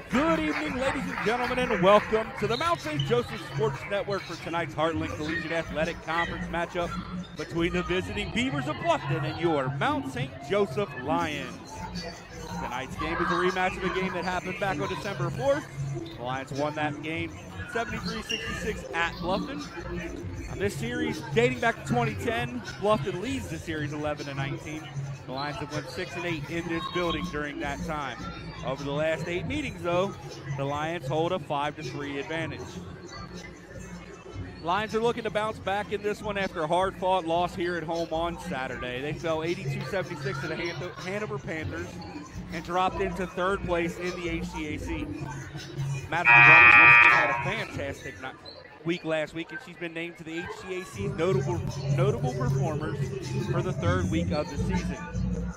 Good evening, ladies and gentlemen, and welcome to the Mount St. Joseph Sports Network for tonight's Heartland Collegiate Athletic Conference matchup between the visiting Beavers of Bluffton and your Mount St. Joseph Lions. Tonight's game is a rematch of a game that happened back on December 4th. The Lions won that game 73-66 at Bluffton. On this series, dating back to 2010, Bluffton leads the series 11-19. The Lions have won 6-8 in this building during that time. Over the last 8 meetings, though, the Lions hold a 5-3 advantage. Lions are looking to bounce back in this one after a hard-fought loss here at home on Saturday. They fell 82-76 to the Hanover Panthers and dropped into third place in the HCAC. Madison Drummond had a fantastic week last week, and she's been named to the HCAC notable performers for the third week of the season.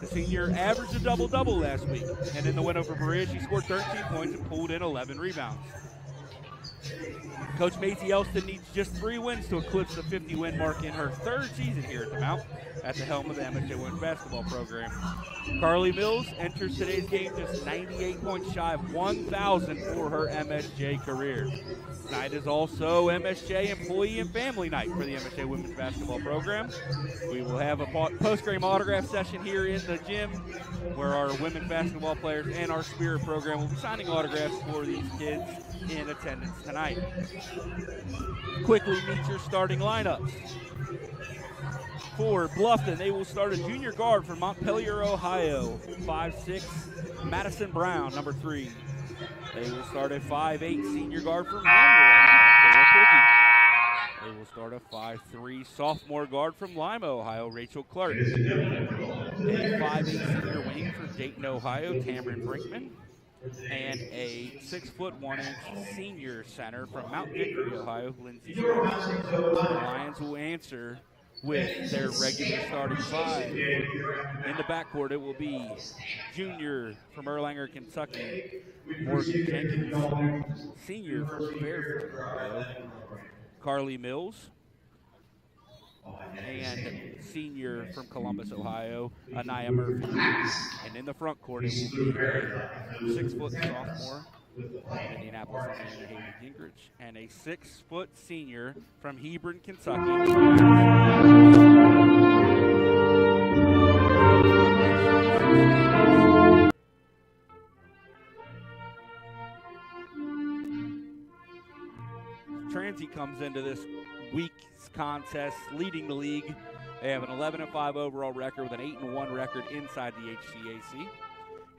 The senior averaged a double-double last week, and in the win over Berea, she scored 13 points and pulled in 11 rebounds. Coach Maisie Elston needs just 3 wins to eclipse the 50-win mark in her 3rd season here at the Mount at the helm of the MSJ women's basketball program. Carly Mills enters today's game just 98 points shy of 1,000 for her MSJ career. Tonight is also MSJ Employee and Family Night for the MSJ women's basketball program. We will have a post-game autograph session here in the gym where our women's basketball players and our Spirit program will be signing autographs for these kids in attendance tonight. Quickly meet your starting lineups. For Bluffton, they will start a junior guard from Montpelier, Ohio, 5'6", Madison Brown, number 3. They will start a 5'8" senior guard from Monroe, They will start a 5'3" sophomore guard from Lima, Ohio, Rachel Clark. A 5'8" senior wing from Dayton, Ohio, Tamron Brinkman. And a 6'1" senior center from Mount Victory, Ohio, Lindsay Smith. The Lions will answer with their regular starting 5. In the backcourt, it will be junior from Erlanger, Kentucky, Morgan Jenkins, senior from Fairfield, Ohio, Carly Mills, and senior from Columbus, Ohio, Anaya Murphy. And in the front court, it will be a 6-foot sophomore from Indianapolis, Indiana, Haley Gingrich, and a 6-foot senior from Hebron, Kentucky. Transy comes into this week's contest leading the league. They have an 11-5 overall record with an 8-1 record inside the HCAC.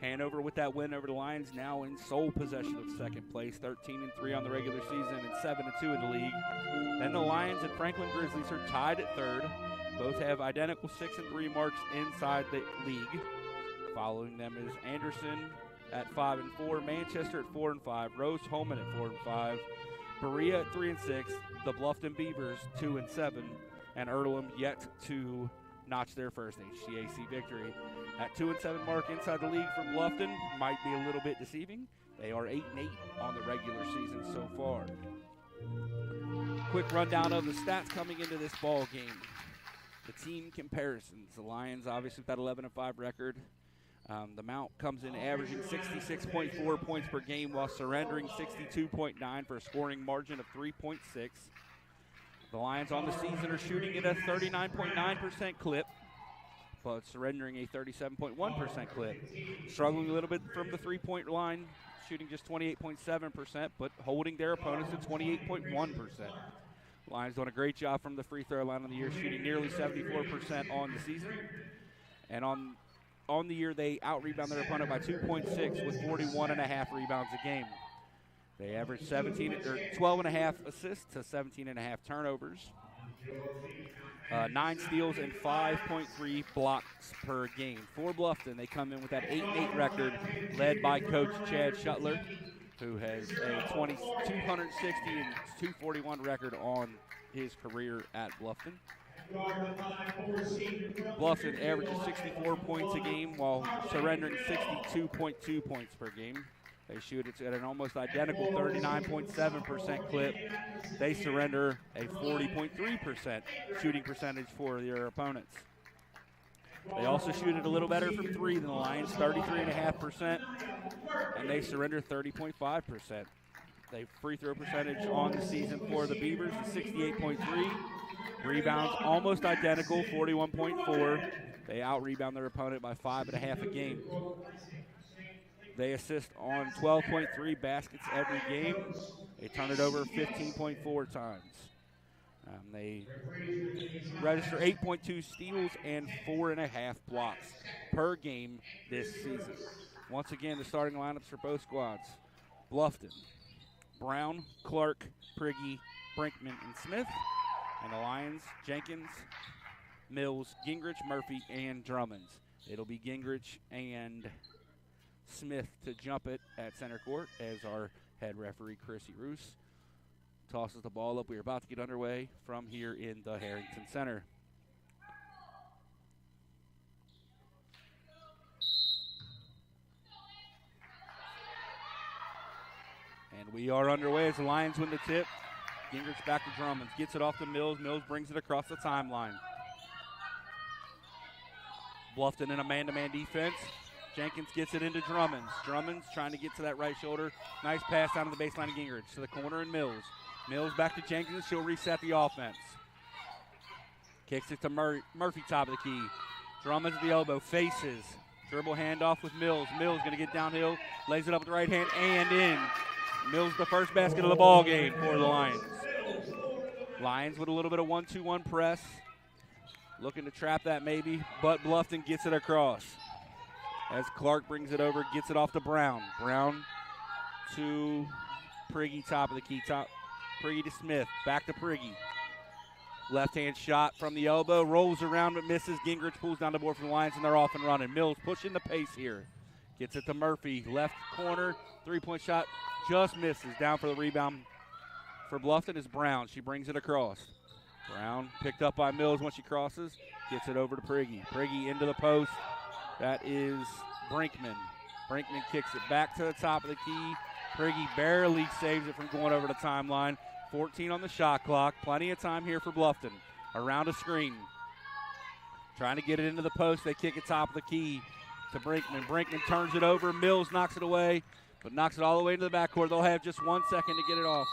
Hanover with that win over the Lions now in sole possession of 2nd place, 13-3 on the regular season and 7-2 in the league. Then the Lions and Franklin Grizzlies are tied at 3rd. Both have identical 6-3 marks inside the league. Following them is Anderson at 5-4, Manchester at 4-5, Rose Holman at 4-5, Berea at 3-6, the Bluffton Beavers 2-7, and Earlham yet to notch their first HCAC victory. That 2-7 mark inside the league for Bluffton might be a little bit deceiving. They are 8-8 on the regular season so far. Quick rundown of the stats coming into this ball game. The team comparisons. The Lions obviously with that 11-5 record. The Mount comes in averaging 66.4 points per game while surrendering 62.9 for a scoring margin of 3.6. The Lions on the season are shooting at a 39.9% clip, but surrendering a 37.1% clip. Struggling a little bit from the three-point line, shooting just 28.7%, but holding their opponents at 28.1%. Lions doing a great job from the free throw line on the year, shooting nearly 74% on the season. And on the year, they out-rebound their opponent by 2.6 with 41.5 rebounds a game. They average 12.5 assists to 17.5 turnovers, 9 steals, and 5.3 blocks per game. For Bluffton, they come in with that 8-8 record led by Coach Chad Shuttler, who has a 260 and 241 record on his career at Bluffton. Bluffton averages 64 points a game while surrendering 62.2 points per game. They shoot it at an almost identical 39.7% clip. They surrender a 40.3% shooting percentage for their opponents. They also shoot it a little better from 3 than the Lions, 33.5%, and they surrender 30.5%. They free throw percentage on the season for the Beavers is 68.3. Rebounds almost identical, 41.4. They out-rebound their opponent by 5.5 a game. They assist on 12.3 baskets every game. They turn it over 15.4 times. They register 8.2 steals and 4.5 blocks per game this season. Once again, the starting lineups for both squads. Bluffton, Brown, Clark, Priggy, Brinkman, and Smith. And the Lions, Jenkins, Mills, Gingrich, Murphy, and Drummonds. It'll be Gingrich and Smith to jump it at center court as our head referee, Chrissy Roos, tosses the ball up. We are about to get underway from here in the Harrington Center. And we are underway as the Lions win the tip. Gingrich back to Drummonds. Gets it off to Mills. Mills brings it across the timeline. Bluffton in a man-to-man defense. Jenkins gets it into Drummonds. Drummonds trying to get to that right shoulder. Nice pass down to the baseline of Gingrich. To the corner and Mills. Mills back to Jenkins. She'll reset the offense. Kicks it to Murphy, top of the key. Drummonds at the elbow. Faces. Dribble handoff with Mills. Mills going to get downhill. Lays it up with the right hand and in. Mills the first basket of the ball game for the Lions. Lions with a little bit of 1-2-1 press. Looking to trap that maybe, but Bluffton gets it across. As Clark brings it over, gets it off to Brown. Brown to Priggy, top of the key. Priggy to Smith, back to Priggy. Left-hand shot from the elbow, rolls around but misses. Gingrich pulls down the board for the Lions, and they're off and running. Mills pushing the pace here. Gets it to Murphy, left corner, three-point shot, just misses. Down for the rebound for Bluffton is Brown. She brings it across. Brown picked up by Mills once she crosses. Gets it over to Priggy. Priggy into the post. That is Brinkman. Brinkman kicks it back to the top of the key. Priggy barely saves it from going over the timeline. 14 on the shot clock. Plenty of time here for Bluffton. Around a screen. Trying to get it into the post. They kick it top of the key to Brinkman. Brinkman turns it over. Mills knocks it away, but knocks it all the way into the backcourt. They'll have just 1 second to get it off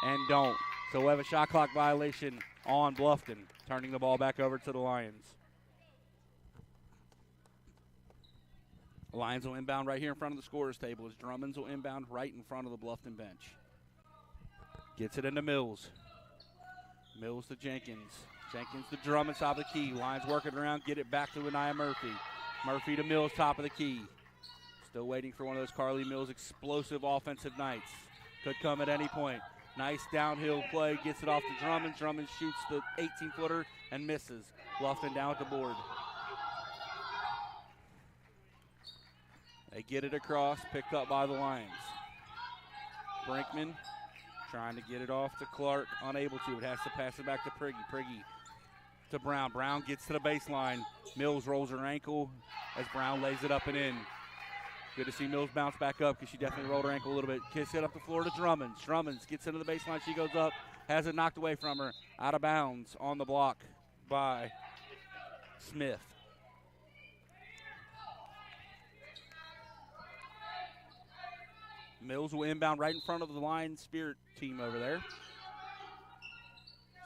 and don't. So we'll have a shot clock violation on Bluffton, turning the ball back over to the Lions. The Lions will inbound right here in front of the scorer's table as Drummonds will inbound right in front of the Bluffton bench. Gets it into Mills. Mills to Jenkins. Jenkins to Drummonds, top of the key. Lions working around, get it back to Anaya Murphy. Murphy to Mills, top of the key. Still waiting for one of those Carly Mills explosive offensive nights. Could come at any point. Nice downhill play, gets it off to Drummonds. Drummonds shoots the 18-footer and misses. Bluffton down at the board. They get it across, picked up by the Lions. Brinkman trying to get it off to Clark, unable to. It has to pass it back to Priggy. Priggy to Brown. Brown gets to the baseline. Mills rolls her ankle as Brown lays it up and in. Good to see Mills bounce back up because she definitely rolled her ankle a little bit. Kicks it up the floor to Drummonds. Drummonds gets into the baseline. She goes up, has it knocked away from her. Out of bounds on the block by Smith. Mills will inbound right in front of the Lions Spirit team over there.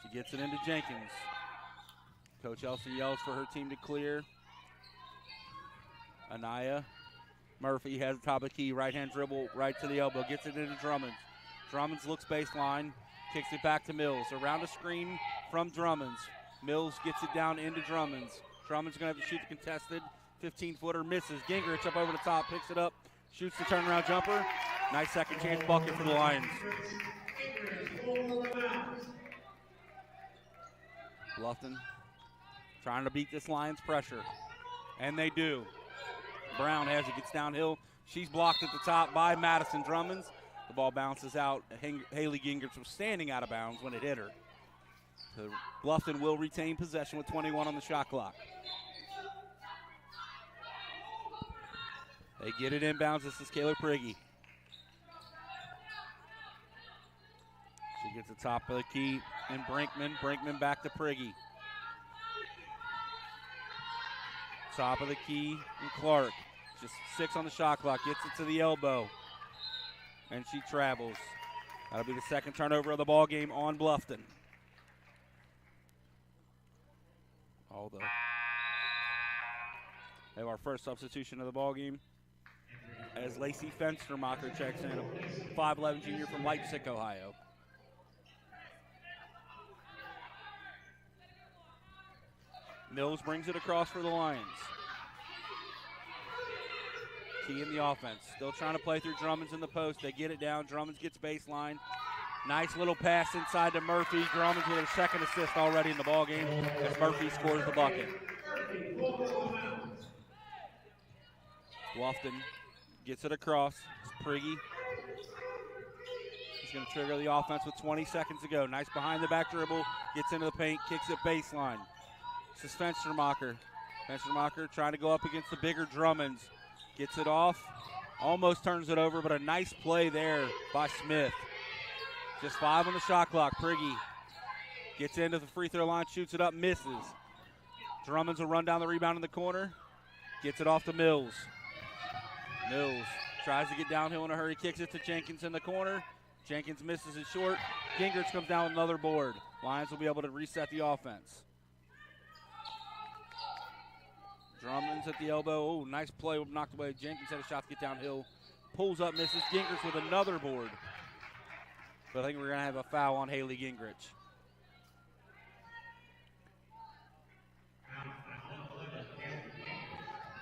She gets it into Jenkins. Coach Elson yells for her team to clear. Anaya Murphy has the top of the key. Right-hand dribble right to the elbow. Gets it into Drummonds. Drummonds looks baseline. Kicks it back to Mills. Around a screen from Drummonds. Mills gets it down into Drummonds. Drummonds going to have to shoot the contested 15-footer. Misses. Gingrich up over the top. Picks it up. Shoots the turnaround jumper. Nice second chance bucket for the Lions. Bluffton trying to beat this Lions pressure. And they do. Brown has it, gets downhill. She's blocked at the top by Madison Drummonds. The ball bounces out. Haley Gingrich was standing out of bounds when it hit her. So Bluffton will retain possession with 21 on the shot clock. They get it inbounds. This is Kayla Priggy. She gets the top of the key in Brinkman. Brinkman back to Priggy. Top of the key in Clark. Just 6 on the shot clock. Gets it to the elbow. And she travels. That'll be the second turnover of the ball game on Bluffton. Although we have our first substitution of the ball game as Lacey Fenstermacher checks in, a 5'11 junior from Leipzig, Ohio. Mills brings it across for the Lions. Key in the offense. Still trying to play through Drummonds in the post. They get it down. Drummonds gets baseline. Nice little pass inside to Murphy. Drummonds with her second assist already in the ballgame as Murphy scores the bucket. Bluffton gets it across. It's Priggy. He's going to trigger the offense with 20 seconds to go. Nice behind the back dribble. Gets into the paint. Kicks it baseline. This is Fenstermacher. Fenstermacher trying to go up against the bigger Drummonds. Gets it off. Almost turns it over, but a nice play there by Smith. Just 5 on the shot clock. Prigge gets into the free throw line, shoots it up, misses. Drummonds will run down the rebound in the corner. Gets it off to Mills. Mills tries to get downhill in a hurry, kicks it to Jenkins in the corner. Jenkins misses it short. Gingrich comes down with another board. Lions will be able to reset the offense. Drummonds at the elbow. Oh, nice play, knocked away. Jenkins had a shot to get downhill. Pulls up, misses. Gingrich with another board. But I think we're going to have a foul on Haley Gingrich.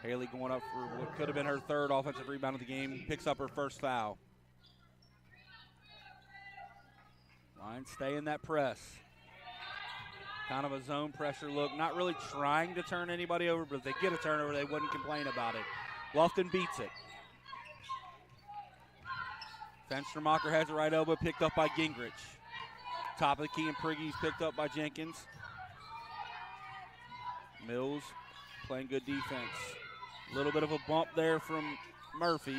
Haley going up for what could have been her third offensive rebound of the game. Picks up her first foul. Lions stay in that press. Kind of a zone pressure look. Not really trying to turn anybody over, but if they get a turnover, they wouldn't complain about it. Bluffton beats it. Fenstermacher has the right elbow, picked up by Gingrich. Top of the key, and Prigge's picked up by Jenkins. Mills playing good defense. A little bit of a bump there from Murphy.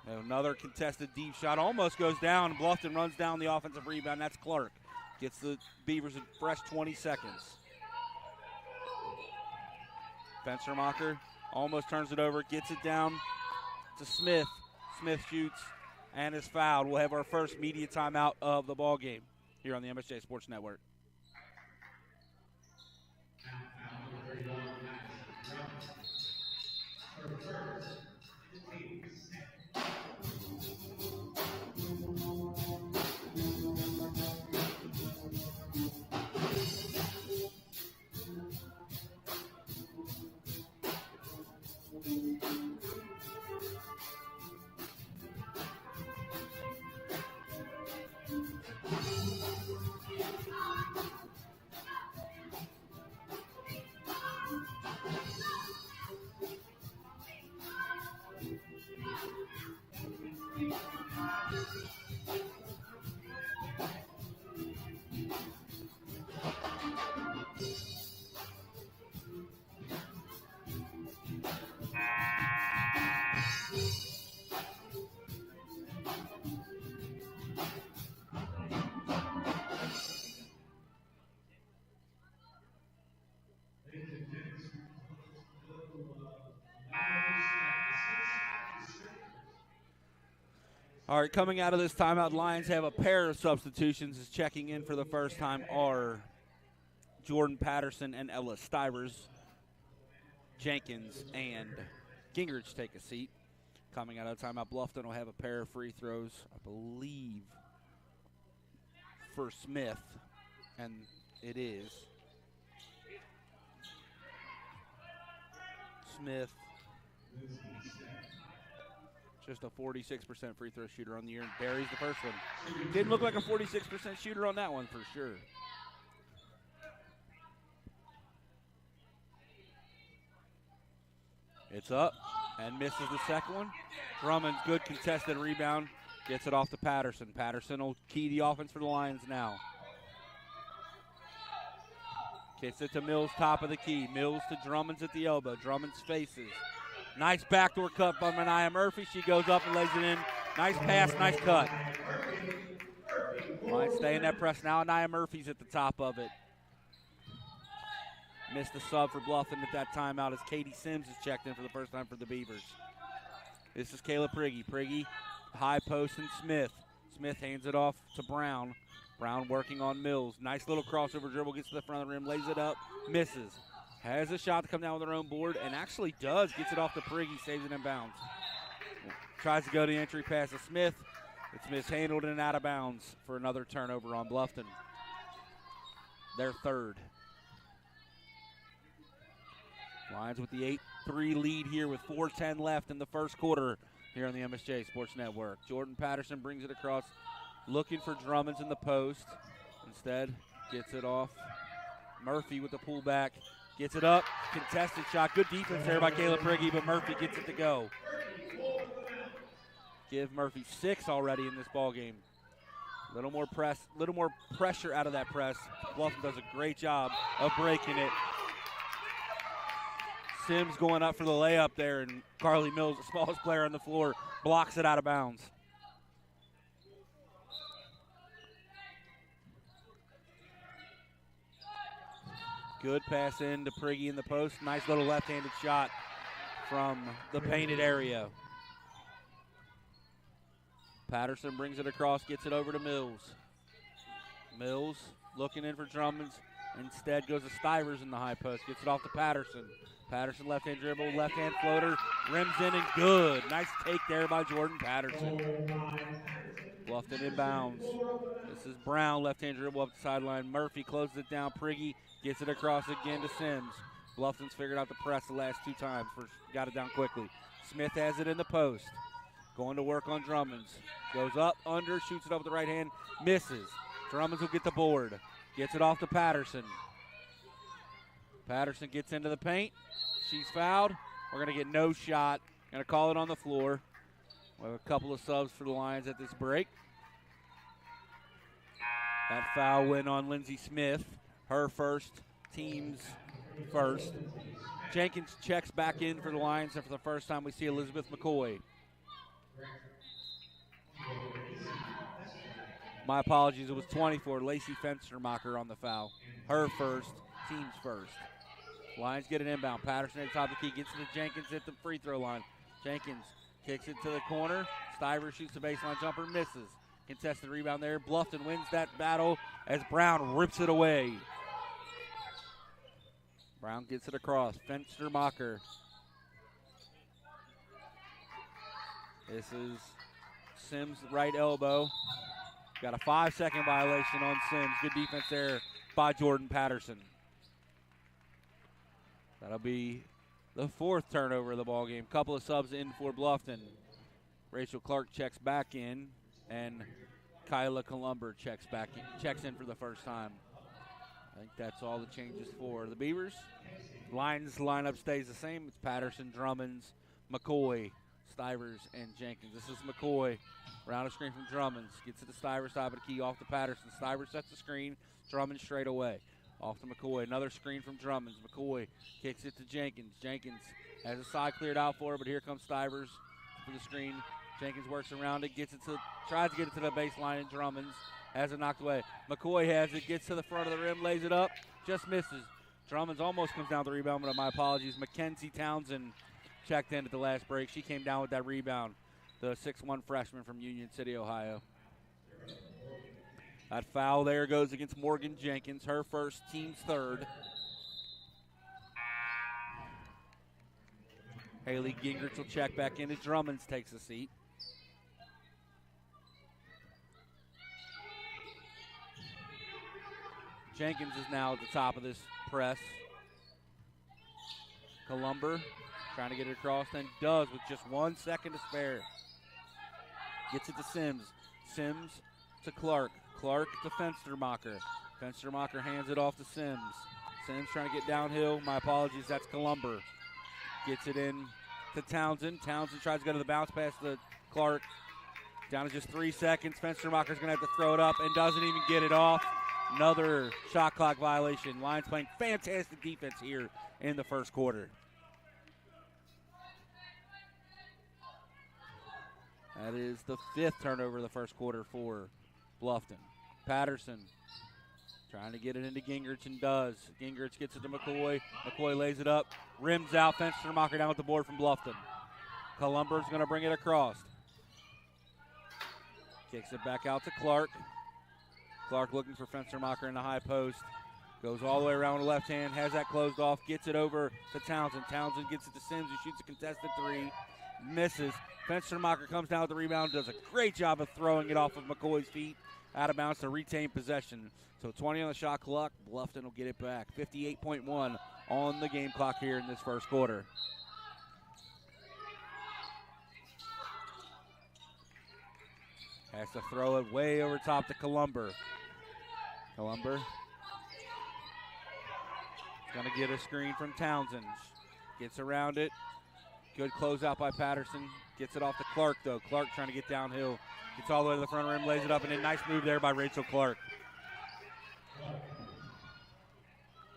Another contested deep shot. Almost goes down. Bluffton runs down the offensive rebound. That's Clark. Gets the Beavers a fresh 20 seconds. Fenstermacher almost turns it over. Gets it down to Smith. Smith shoots and is fouled. We'll have our first media timeout of the ball game here on the MSJ Sports Network. All right, coming out of this timeout, Lions have a pair of substitutions. Is checking in for the first time are Jordan Patterson and Ella Stivers. Jenkins and Gingrich take a seat. Coming out of the timeout, Bluffton will have a pair of free throws, I believe, for Smith, and it is Smith. Just a 46% free throw shooter on the year, and buries the first one. Didn't look like a 46% shooter on that one for sure. It's up and misses the second one. Drummond's good contested rebound. Gets it off to Patterson. Patterson will key the offense for the Lions now. Gets it to Mills, top of the key. Mills to Drummond's at the elbow. Drummond's faces. Nice backdoor cut by Mania Murphy. She goes up and lays it in. Nice pass, nice cut. Lions stay in that press now. Mania Murphy's at the top of it. Missed the sub for Bluffton at that timeout as Katie Sims is checked in for the first time for the Beavers. This is Kayla Prigge. Prigge, high post, and Smith. Smith hands it off to Brown. Brown working on Mills. Nice little crossover dribble, gets to the front of the rim, lays it up, misses. Has a shot to come down with her own board, and actually does. Gets it off to Prigge, saves it in bounds. Tries to go to the entry pass to Smith. It's mishandled and out of bounds for another turnover on Bluffton. Their third. Lions with the 8-3 lead here with 4:10 left in the first quarter here on the MSJ Sports Network. Jordan Patterson brings it across, looking for Drummonds in the post. Instead, gets it off. Murphy with the pullback. Gets it up, contested shot. Good defense there by Kayla Prigge, but Murphy gets it to go. Give Murphy 6 already in this ball game. Little more pressure out of that press. Bluffton does a great job of breaking it. Sims going up for the layup there, and Carly Mills, the smallest player on the floor, blocks it out of bounds. Good pass in to Priggy in the post. Nice little left-handed shot from the painted area. Patterson brings it across, gets it over to Mills. Mills looking in for Drummonds. Instead goes to Stivers in the high post. Gets it off to Patterson. Patterson left-hand dribble, left-hand floater. Rims in and good. Nice take there by Jordan Patterson. Bluffton inbounds. This is Brown, left-hand dribble up the sideline. Murphy closes it down. Priggy gets it across again to Sims. Bluffton's figured out the press the last 2 times. Got it down quickly. Smith has it in the post. Going to work on Drummonds. Goes up, under, shoots it up with the right hand. Misses. Drummonds will get the board. Gets it off to Patterson. Patterson gets into the paint. She's fouled. We're going to get no shot. Going to call it on the floor. We have a couple of subs for the Lions at this break. That foul went on Lindsey Smith. Her first, team's first. Jenkins checks back in for the Lions, and for the first time we see Elizabeth McCoy. My apologies, it was 24. Lacey Fenstermacher on the foul. Her first, team's first. Lions get an inbound. Patterson at the top of the key, gets it to Jenkins at the free throw line. Jenkins kicks it to the corner. Stivers shoots the baseline jumper, misses. Contested rebound there. Bluffton wins that battle as Brown rips it away. Brown gets it across. Fenstermacher. This is Sims' right elbow. Got a 5-second violation on Sims. Good defense there by Jordan Patterson. That'll be the 4th turnover of the ballgame. Couple of subs in for Bluffton. Rachel Clark checks back in, and Kyla Columber checks in for the first time. I think that's all the changes for the Beavers. Lions lineup stays the same. It's Patterson, Drummonds, McCoy, Stivers, and Jenkins. This is McCoy. Round of screen from Drummonds. Gets it to Stivers, top of the key, off to Patterson. Stivers sets the screen. Drummonds straight away. Off to McCoy. Another screen from Drummonds. McCoy kicks it to Jenkins. Jenkins has a side cleared out for her, but here comes Stivers for the screen. Jenkins works around it, tries to get it to the baseline, and Drummonds has it knocked away. McCoy has it, gets to the front of the rim, lays it up, just misses. Drummonds almost comes down with the rebound, but my apologies. Mackenzie Townsend checked in at the last break. She came down with that rebound, the 6'1" freshman from Union City, Ohio. That foul there goes against Morgan Jenkins, her first, team's third. Haley Gingrich will check back in as Drummonds takes a seat. Jenkins is now at the top of this press. Columber trying to get it across, and does with just 1 second to spare. Gets it to Sims. Sims to Clark. Clark to Fenstermacher. Fenstermacher hands it off to Sims. Sims trying to get downhill. My apologies, that's Columber. Gets it in to Townsend. Townsend tries to go to the bounce pass to Clark. Down to just 3 seconds. Fenstermacher's going to have to throw it up and doesn't even get it off. Another shot clock violation. Lions playing fantastic defense here in the first quarter. That is the 5th turnover of the first quarter for Bluffton. Patterson trying to get it into Gingrich and does. Gingrich gets it to McCoy. McCoy lays it up. Rims out. Fenstermacher down with the board from Bluffton. Columber's going to bring it across. Kicks it back out to Clark. Clark looking for Fenstermacher in the high post. Goes all the way around with the left hand. Has that closed off. Gets it over to Townsend. Townsend gets it to Sims, who shoots a contested 3. Misses. Fenstermacher comes down with the rebound. Does a great job of throwing it off of McCoy's feet. Out of bounds to retain possession. So 20 on the shot clock. Bluffton will get it back. 58.1 on the game clock here in this first quarter. Has to throw it way over top to Columber. Columber going to get a screen from Townsend. Gets around it. Good closeout by Patterson. Gets it off to Clark, though. Clark trying to get downhill. Gets all the way to the front rim, lays it up, and a nice move there by Rachel Clark.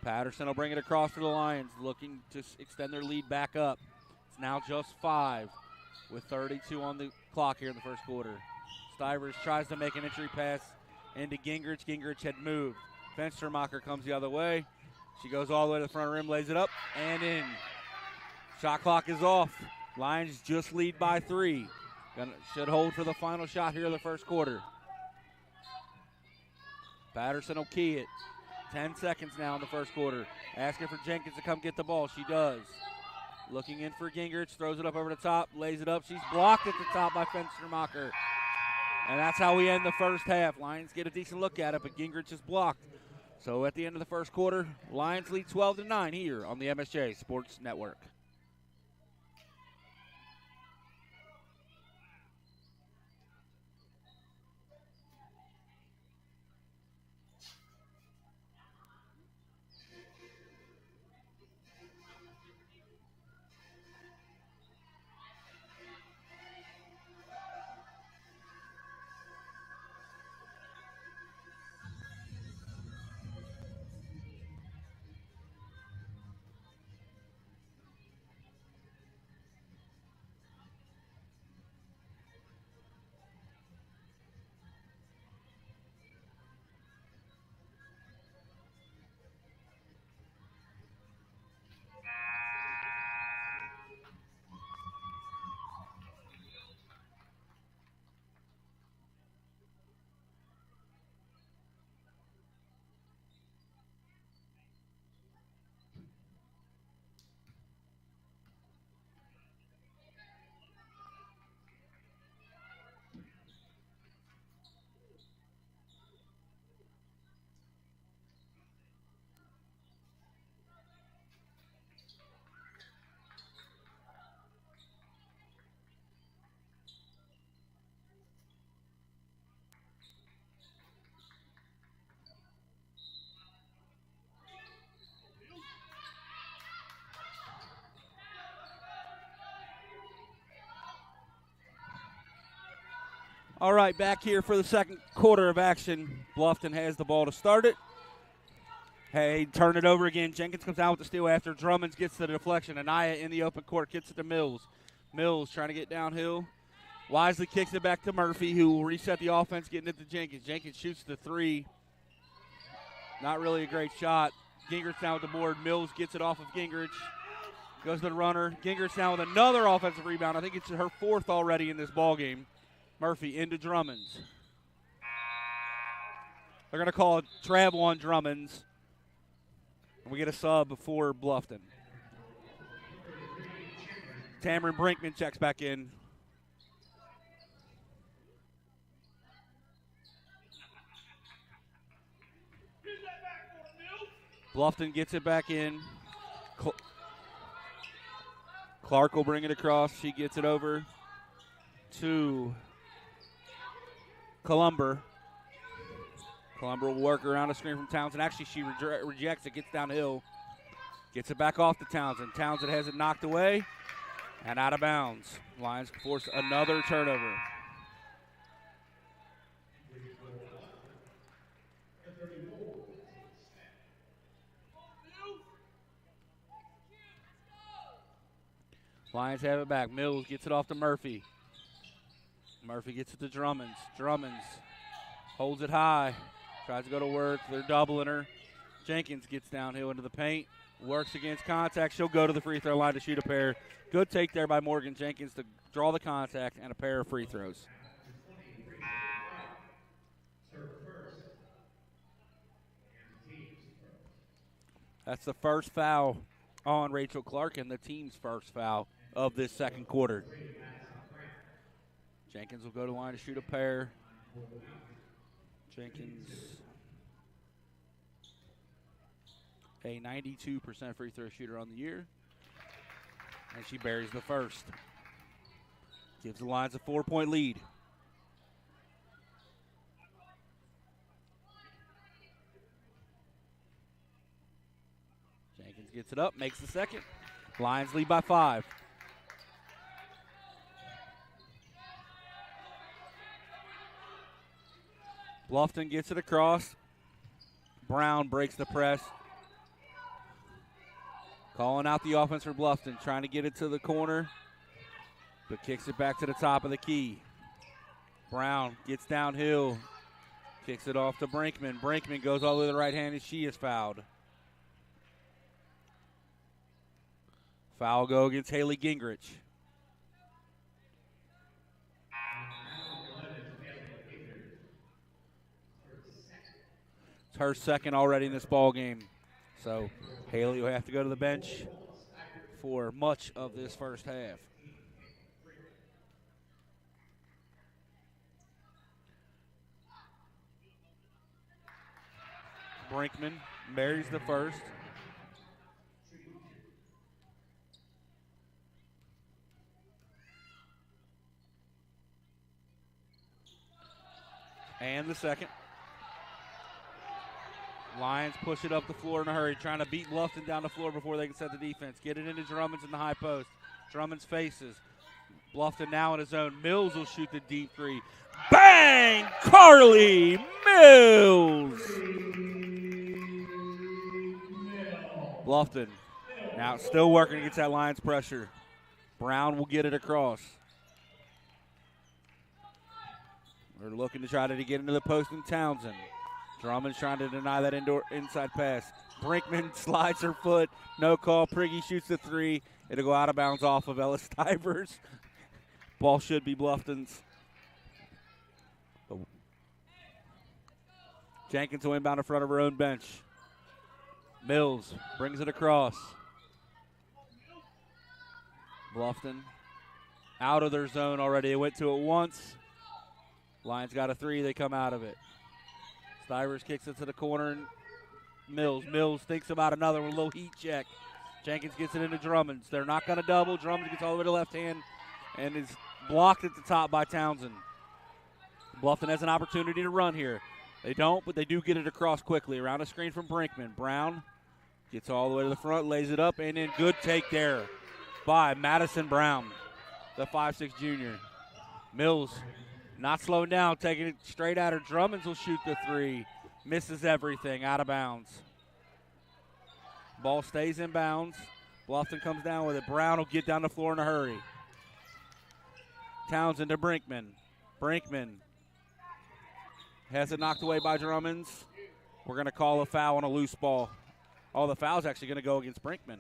Patterson will bring it across for the Lions, looking to extend their lead back up. It's now just 5 with 32 on the clock here in the first quarter. Stivers tries to make an entry pass into Gingrich. Gingrich had moved. Fenstermacher comes the other way. She goes all the way to the front rim, lays it up, and in. Shot clock is off. Lions just lead by 3. Should hold for the final shot here in the first quarter. Patterson will key it. 10 seconds now in the first quarter. Asking for Jenkins to come get the ball. She does. Looking in for Gingrich. Throws it up over the top. Lays it up. She's blocked at the top by Fenstermacher. And that's how we end the first half. Lions get a decent look at it, but Gingrich is blocked. So at the end of the first quarter, Lions lead 12-9 here on the MSJ Sports Network. All right, back here for the second quarter of action. Bluffton has the ball to start it. Hey, turn it over again. Jenkins comes out with the steal after Drummonds gets the deflection. Anaya in the open court gets it to Mills. Mills trying to get downhill. Wisely kicks it back to Murphy, who will reset the offense, getting it to Jenkins. Jenkins shoots the 3. Not really a great shot. Gingrich down with the board. Mills gets it off of Gingrich. Goes to the runner. Gingrich down with another offensive rebound. I think it's her 4th already in this ball game. Murphy into Drummonds. They're going to call it travel on Drummonds. And we get a sub for Bluffton. Tamron Brinkman checks back in. Bluffton gets it back in. Clark will bring it across. She gets it over to Columber. Columber will work around a screen from Townsend. Actually, she rejects it, gets downhill. Gets it back off to Townsend. Townsend has it knocked away and out of bounds. Lions force another turnover. Lions have it back. Mills gets it off to Murphy. Murphy gets it to Drummonds. Drummonds holds it high. Tries to go to work. They're doubling her. Jenkins gets downhill into the paint. Works against contact. She'll go to the free throw line to shoot a pair. Good take there by Morgan Jenkins to draw the contact and a pair of free throws. That's the first foul on Rachel Clark and the team's first foul of this second quarter. Jenkins will go to the line to shoot a pair. Jenkins, a 92% free throw shooter on the year. And she buries the first. Gives the Lions a 4-point lead. Jenkins gets it up, makes the second. Lions lead by 5. Bluffton gets it across. Brown breaks the press. Calling out the offense for Bluffton, trying to get it to the corner, but kicks it back to the top of the key. Brown gets downhill, kicks it off to Brinkman. Brinkman goes all the way to the right hand, and she is fouled. Foul go against Haley Gingrich. It's her second already in this ball game. So Haley will have to go to the bench for much of this first half. Brinkman buries the first. And the second. Lions push it up the floor in a hurry, trying to beat Bluffton down the floor before they can set the defense. Get it into Drummond's in the high post. Drummond's faces. Bluffton now in his zone. Mills will shoot the deep three. Bang! Carly Mills! Bluffton now still working against that Lions pressure. Brown will get it across. They're looking to try to get into the post in Townsend. Drummond's trying to deny that inside pass. Brinkman slides her foot. No call. Priggy shoots the three. It'll go out of bounds off of Ellis Stivers. Ball should be Bluffton's. Jenkins will inbound in front of her own bench. Mills brings it across. Bluffton out of their zone already. They went to it once. Lions got a three. They come out of it. Stivers kicks it to the corner. And Mills thinks about another one. A little heat check. Jenkins gets it into Drummond's. They're not going to double. Drummond gets all the way to left hand and is blocked at the top by Townsend. Bluffton has an opportunity to run here. They don't, but they do get it across quickly. Around a screen from Brinkman. Brown gets all the way to the front, lays it up, and then good take there by Madison Brown, the 5'6" junior. Mills not slowing down, taking it straight at her. Drummonds will shoot the three. Misses everything, out of bounds. Ball stays in bounds. Bluffton comes down with it. Brown will get down the floor in a hurry. Townsend to Brinkman. Brinkman has it knocked away by Drummonds. We're going to call a foul on a loose ball. Oh, the foul's actually going to go against Brinkman.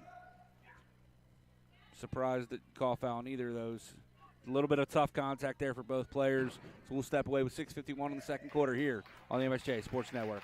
Surprised that call foul on either of those. A little bit of tough contact there for both players. So we'll step away with 6:51 in the second quarter here on the MSJ Sports Network.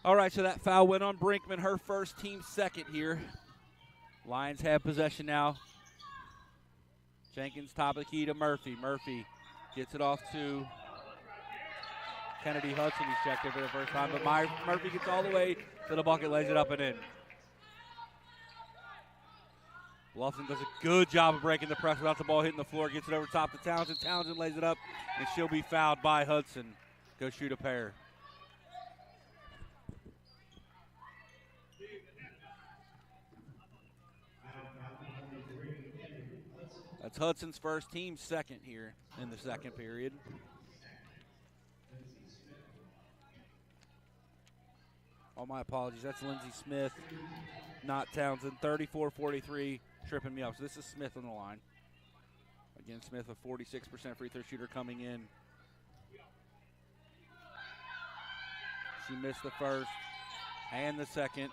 All right, so that foul went on Brinkman, her first, team second here. Lions have possession now. Jenkins top of the key to Murphy. Murphy gets it off to Kennedy Hudson. He's checked it for the first time, but Murphy gets all the way to the bucket, lays it up and in. Bluffton does a good job of breaking the press without the ball hitting the floor. Gets it over top to Townsend. Townsend lays it up, and she'll be fouled by Hudson. Go shoot a pair. That's Hudson's first, team second here in the second period. Oh, my apologies. That's Lindsey Smith, not Townsend. 34-43, tripping me up. So this is Smith on the line. Again, Smith, a 46% free throw shooter coming in. She missed the first and the second.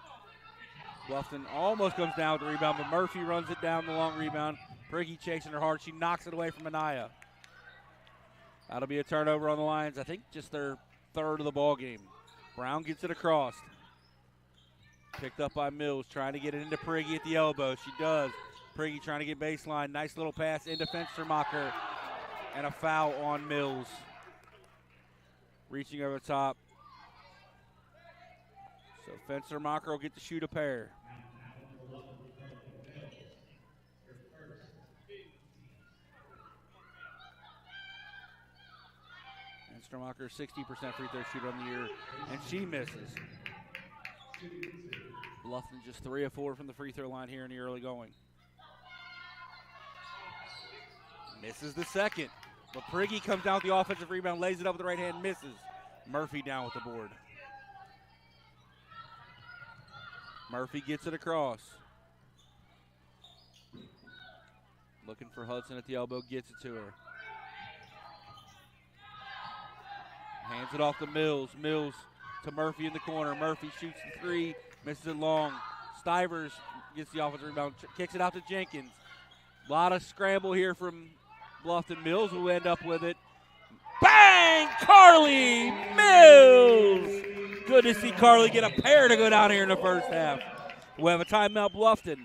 Bluffton almost comes down with the rebound, but Murphy runs it down the long rebound. Priggy chasing her hard. She knocks it away from Anaya. That'll be a turnover on the Lions. I think just their third of the ball game. Brown gets it across. Picked up by Mills, trying to get it into Priggy at the elbow. She does. Priggy trying to get baseline. Nice little pass into Fenstermacher. And a foul on Mills. Reaching over the top. So Fenstermacher will get to shoot a pair. Fenstermacher, 60% free throw shooter on the year, and she misses. Bluffton just 3 of 4 from the free throw line here in the early going. Misses the second. But Prigge comes down with the offensive rebound, lays it up with the right hand, misses. Murphy down with the board. Murphy gets it across. Looking for Hudson at the elbow, gets it to her. Hands it off to Mills. Mills to Murphy in the corner. Murphy shoots the three, misses it long. Stivers gets the offensive rebound, kicks it out to Jenkins. A lot of scramble here from Bluffton. Mills will end up with it. Bang! Carly Mills! Good to see Carly get a pair to go down here in the first half. We'll have a timeout, Bluffton.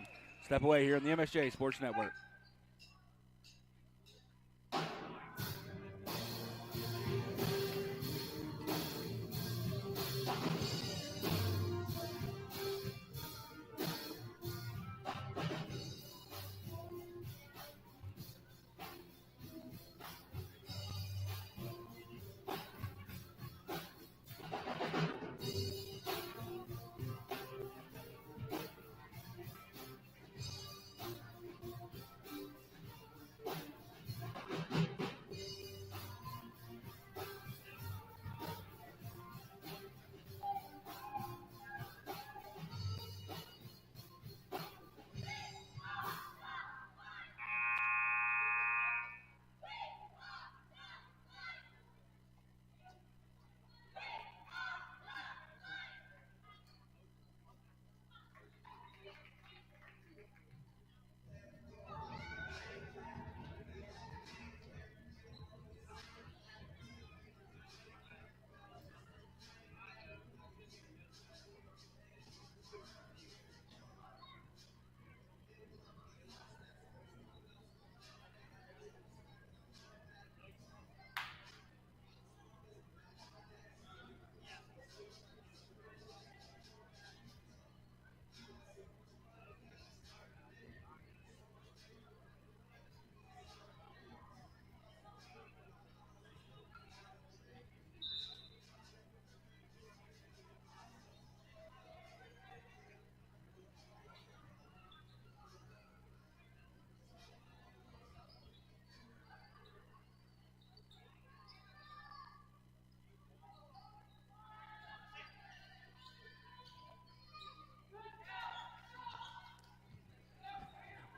Step away here on the MSJ Sports Network.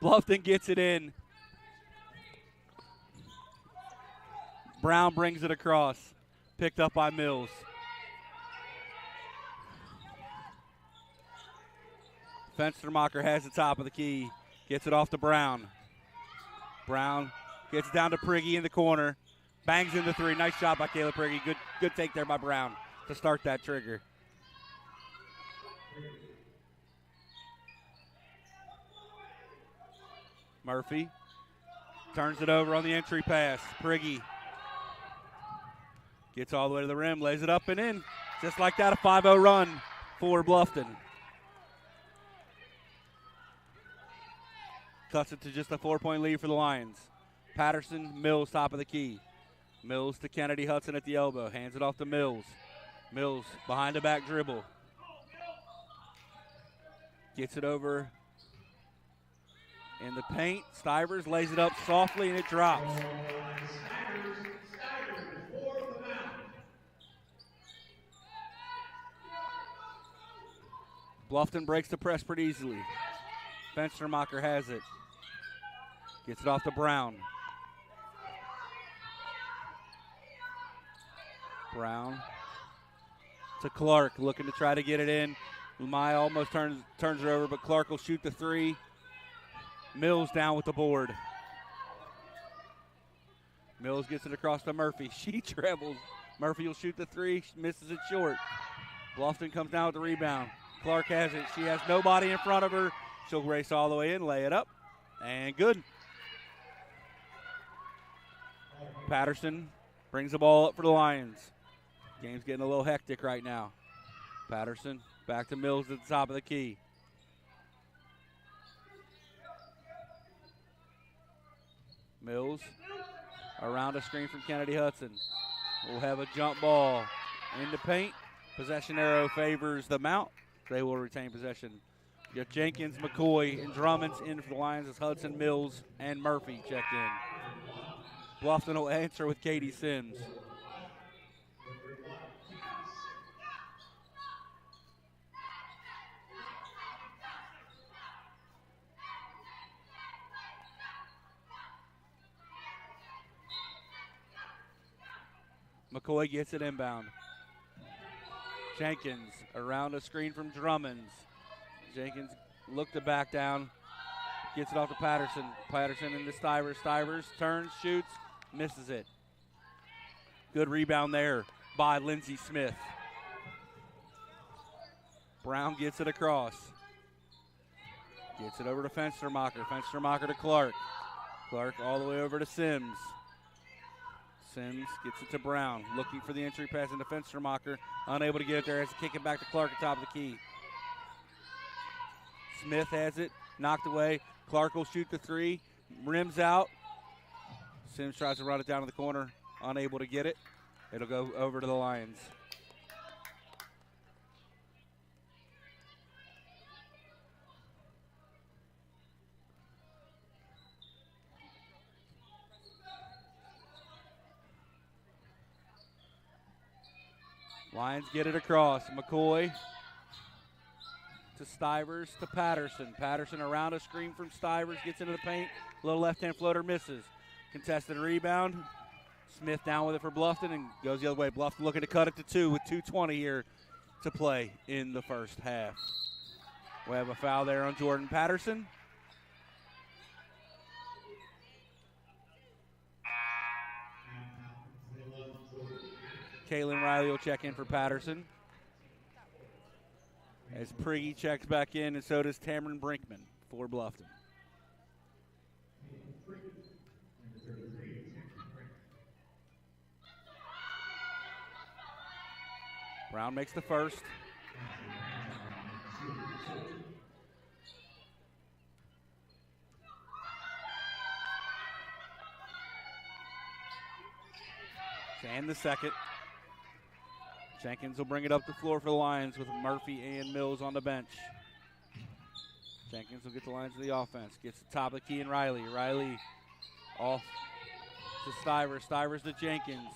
Bluffton gets it in. Brown brings it across. Picked up by Mills. Fenstermacher has the top of the key. Gets it off to Brown. Brown gets down to Prigge in the corner. Bangs in the three. Nice shot by Kayla Prigge. Good take there by Brown to start that trigger. Murphy turns it over on the entry pass. Prigge gets all the way to the rim, lays it up and in. Just like that, a 5-0 run for Bluffton. Cuts it to just a 4-point lead for the Lions. Patterson, Mills, top of the key. Mills to Kennedy Hudson at the elbow. Hands it off to Mills. Mills behind the back dribble. Gets it over in the paint. Stivers lays it up softly and it drops. Bluffton breaks the press pretty easily. Fenstermacher has it. Gets it off to Brown. Brown to Clark, looking to try to get it in. Umaya almost turns her over, but Clark will shoot the three. Mills down with the board. Mills gets it across to Murphy. She travels. Murphy will shoot the three, misses it short. Bluffton comes down with the rebound. Clark has it. She has nobody in front of her. She'll race all the way in, lay it up, and good. Patterson brings the ball up for the Lions. Game's getting a little hectic right now. Patterson back to Mills at the top of the key. Mills around a screen from Kennedy Hudson. We'll have a jump ball in the paint. Possession arrow favors the Mount. They will retain possession. You have Jenkins, McCoy, and Drummonds in for the Lions as Hudson, Mills, and Murphy check in. Bluffton will answer with Katie Sims. McCoy gets it inbound. Jenkins around a screen from Drummonds. Jenkins looked to back down. Gets it off to Patterson. Patterson into Stivers. Stivers turns, shoots, misses it. Good rebound there by Lindsey Smith. Brown gets it across. Gets it over to Fenstermacher. Fenstermacher to Clark. Clark all the way over to Sims. Sims gets it to Brown. Looking for the entry pass into Fenstermacher. Unable to get it there. Has to kick it back to Clark at top of the key. Smith has it. Knocked away. Clark will shoot the three. Rims out. Sims tries to run it down to the corner. Unable to get it. It'll go over to the Lions. Lions get it across. McCoy to Stivers to Patterson. Patterson around a screen from Stivers. Gets into the paint. Little left-hand floater misses. Contested rebound. Smith down with it for Bluffton and goes the other way. Bluffton looking to cut it to 2 with 2:20 here to play in the first half. We have a foul there on Jordan Patterson. Kaylin Riley will check in for Patterson. As Prigge checks back in, and so does Tamron Brinkman for Bluffton. Brown makes the first. And the second. Jenkins will bring it up the floor for the Lions with Murphy and Mills on the bench. Jenkins will get the Lions to the offense. Gets the top of the key and Riley. Riley off to Stivers. Stivers to Jenkins.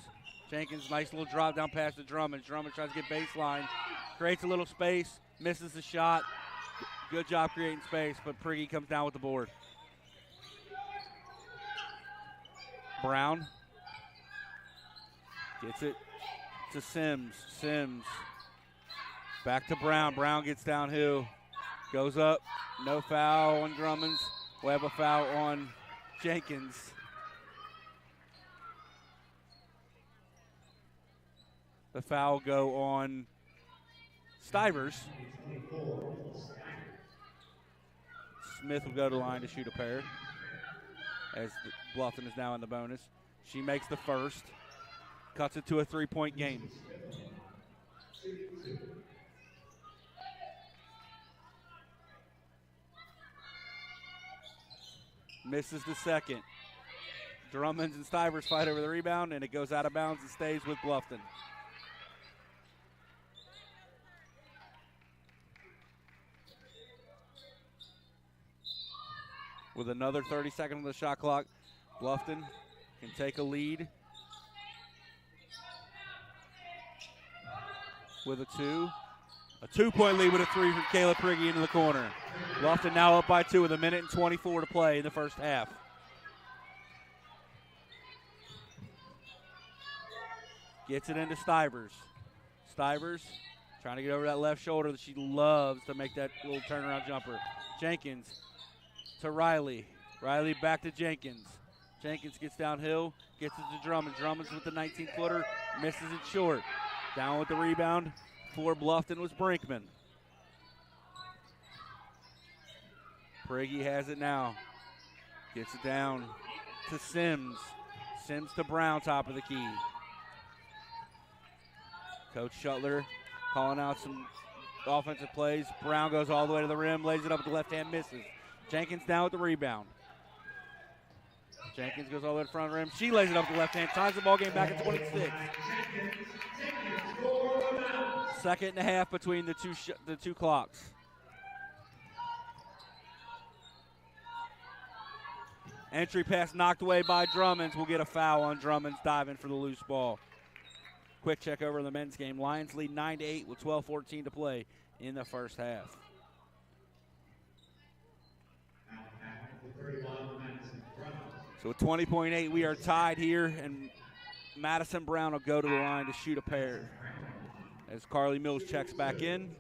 Jenkins, nice little drop down pass to Drummond. Drummond tries to get baseline. Creates a little space. Misses the shot. Good job creating space, but Prigge comes down with the board. Brown gets it to Sims. Sims back to Brown. Brown gets downhill. Goes up. No foul on Drummonds. We have a foul on Jenkins. The foul go on Stivers. Smith will go to the line to shoot a pair as Bluffton is now in the bonus. She makes the first. Cuts it to a 3-point game. Misses the second. Drummonds and Stivers fight over the rebound, and it goes out of bounds and stays with Bluffton. With another 30 seconds on the shot clock, Bluffton can take a lead with a 2-point lead with a 3 from Kayla Prigge into the corner. Bluffton now up by 2 with 1:24 to play in the first half. Gets it into Stivers. Stivers trying to get over that left shoulder that she loves to make that little turnaround jumper. Jenkins to Riley. Riley back to Jenkins. Jenkins gets downhill, gets it to Drummond. Drummond's with the 19-footer, misses it short. Down with the rebound for Bluffton was Brinkman. Prigge has it now. Gets it down to Sims. Sims to Brown, top of the key. Coach Shuttler calling out some offensive plays. Brown goes all the way to the rim, lays it up with the left hand, misses. Jenkins down with the rebound. Jenkins goes all the way to the front of the rim. She lays it up with the left hand, ties the ball game back at 26. Second and a half between the two clocks. Entry pass knocked away by Drummonds. We'll get a foul on Drummonds diving for the loose ball. Quick check over the men's game. Lions lead 9-8 with 12:14 to play in the first half. So with 20.8, we are tied here, and Madison Brown will go to the line to shoot a pair as Carly Mills checks back in.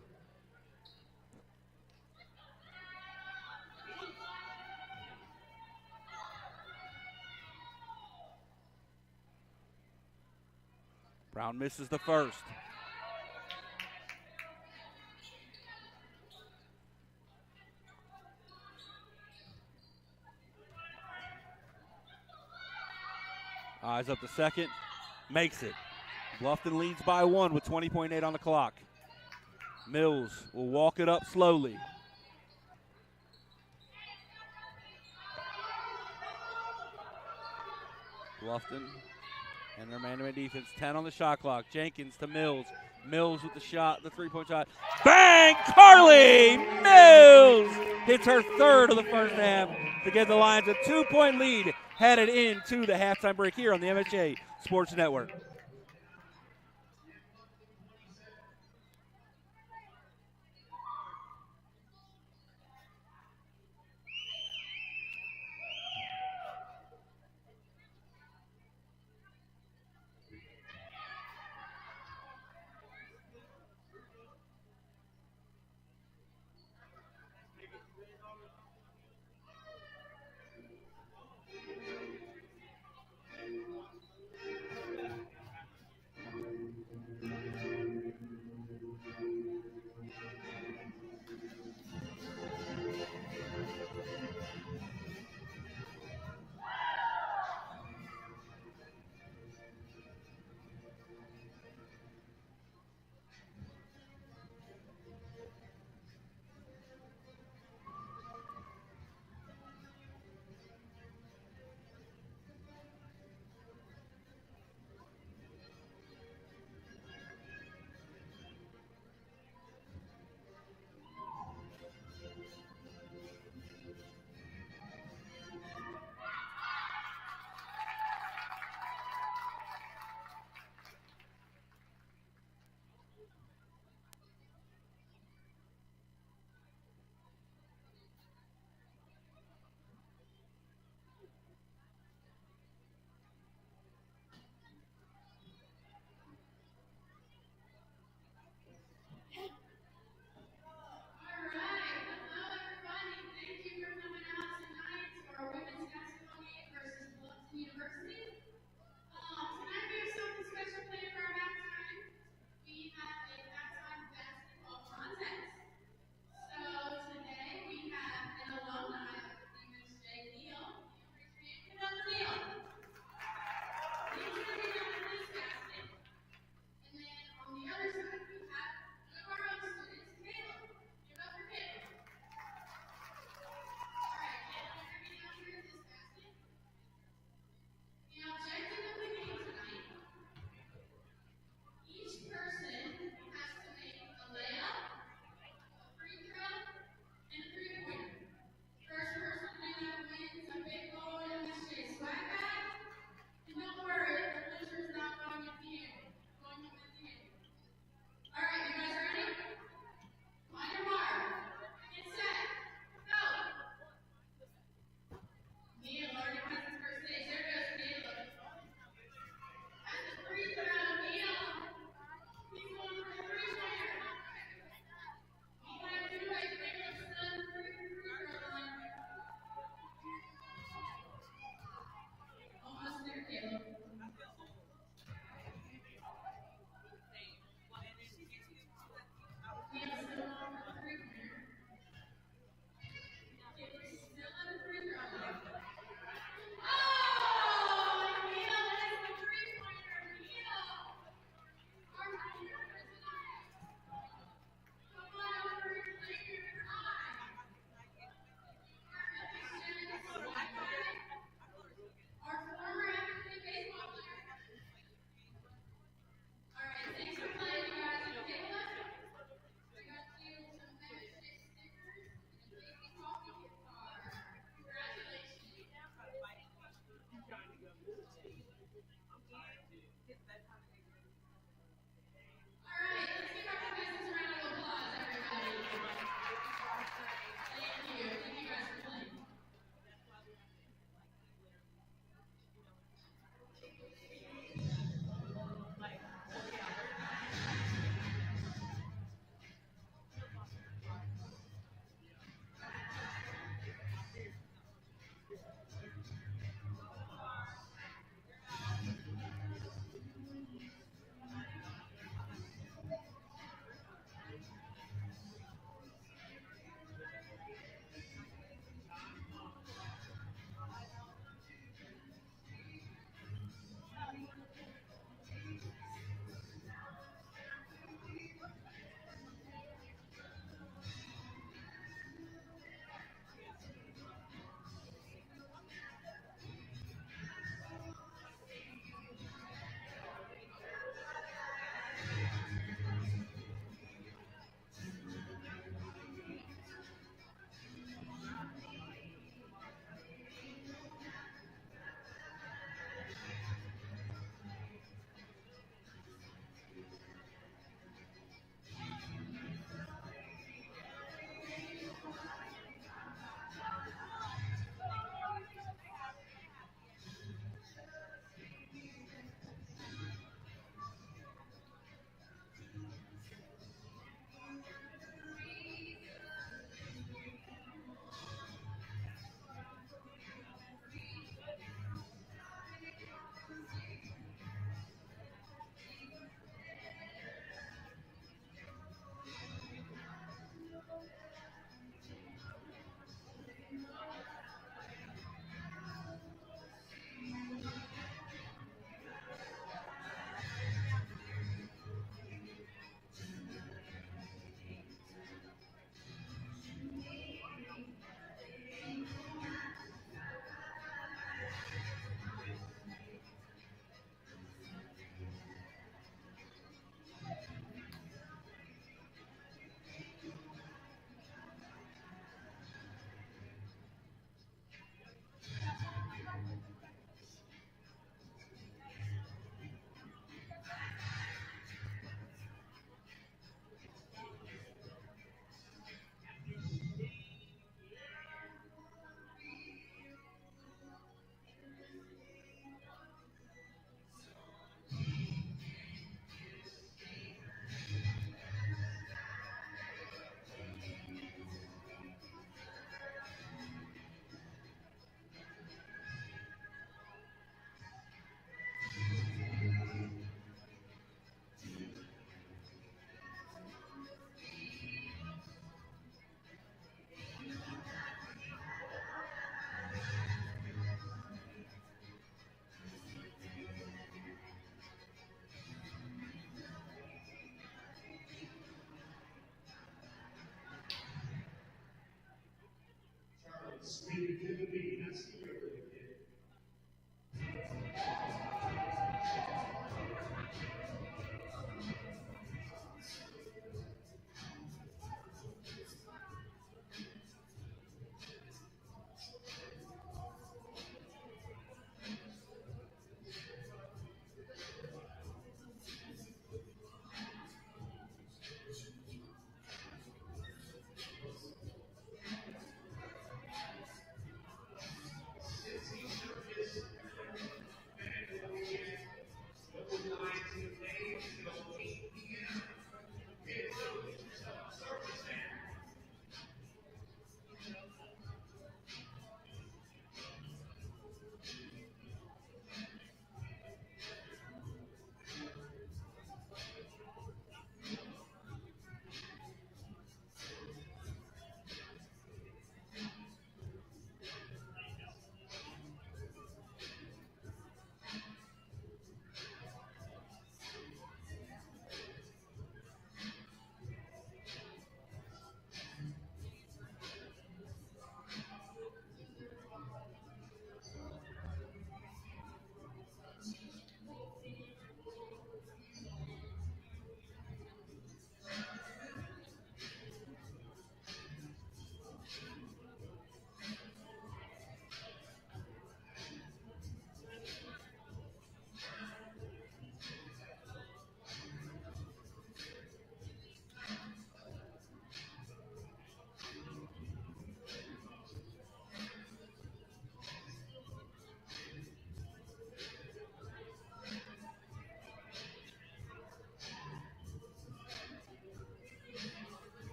Brown misses the first. Eyes up the second. Makes it. Bluffton leads by 1 with 20.8 on the clock. Mills will walk it up slowly. Bluffton and their man-to-man defense, 10 on the shot clock. Jenkins to Mills. Mills with the shot, the three-point shot. Bang! Carly Mills hits her third of the first half to give the Lions a 2-point lead headed into the halftime break here on the MSJ Sports Network.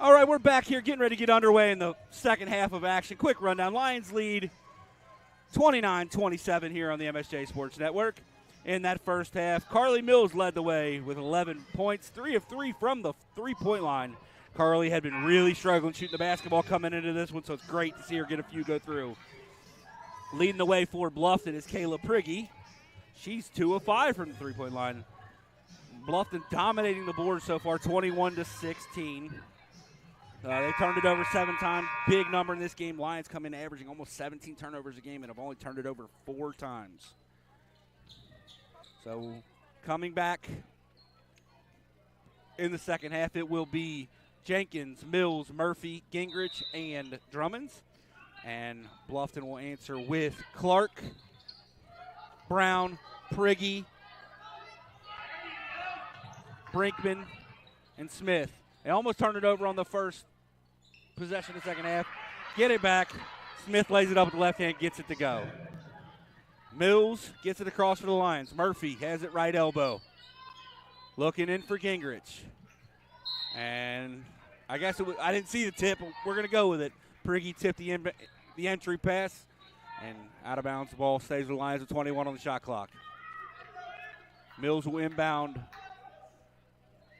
All right, we're back here getting ready to get underway in the second half of action. Quick rundown. Lions lead 29-27 here on the MSJ Sports Network. In that first half, Carly Mills led the way with 11 points, 3 of 3 from the three-point line. Carly had been really struggling shooting the basketball coming into this one, so it's great to see her get a few go through. Leading the way for Bluffton is Kayla Prigge. She's 2 of 5 from the three-point line. Bluffton dominating the board so far, 21-16. They turned it over 7 times. Big number in this game. Lions come in averaging almost 17 turnovers a game and have only turned it over 4 times. So coming back in the second half, it will be Jenkins, Mills, Murphy, Gingrich, and Drummonds. And Bluffton will answer with Clark, Brown, Prigge, Brinkman, and Smith. They almost turned it over on the first possession of the second half. Get it back. Smith lays it up with the left hand, gets it to go. Mills gets it across for the Lions. Murphy has it right elbow. Looking in for Gingrich. And I guess I didn't see the tip. We're going to go with it. Prigge tipped the entry pass. And out of bounds, the ball stays with the Lions with 21 on the shot clock. Mills will inbound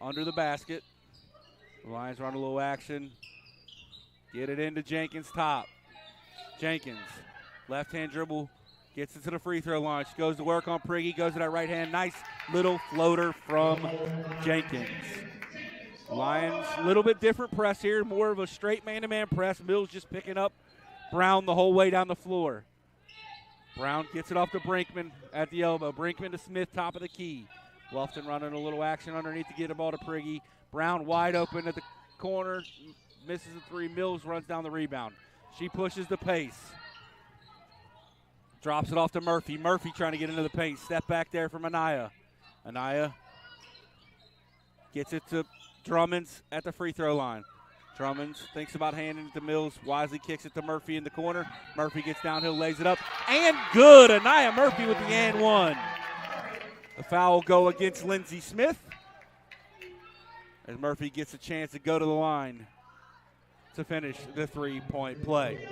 under the basket. The Lions run a little action. Get it into Jenkins top. Jenkins, left-hand dribble, gets it to the free throw line. She goes to work on Prigge, goes to that right hand. Nice little floater from Jenkins. Lions, a little bit different press here, more of a straight man-to-man press. Mills just picking up Brown the whole way down the floor. Brown gets it off to Brinkman at the elbow. Brinkman to Smith, top of the key. Bluffton running a little action underneath to get the ball to Prigge. Brown wide open at the corner, misses the 3. Mills runs down the rebound. She pushes the pace. Drops it off to Murphy. Murphy trying to get into the paint. Step back there from Anaya. Anaya gets it to Drummonds at the free throw line. Drummonds thinks about handing it to Mills. Wisely kicks it to Murphy in the corner. Murphy gets downhill, lays it up. And good. Anaya Murphy with the and one. The foul will go against Lindsey Smith as Murphy gets a chance to go to the line to finish the three-point play.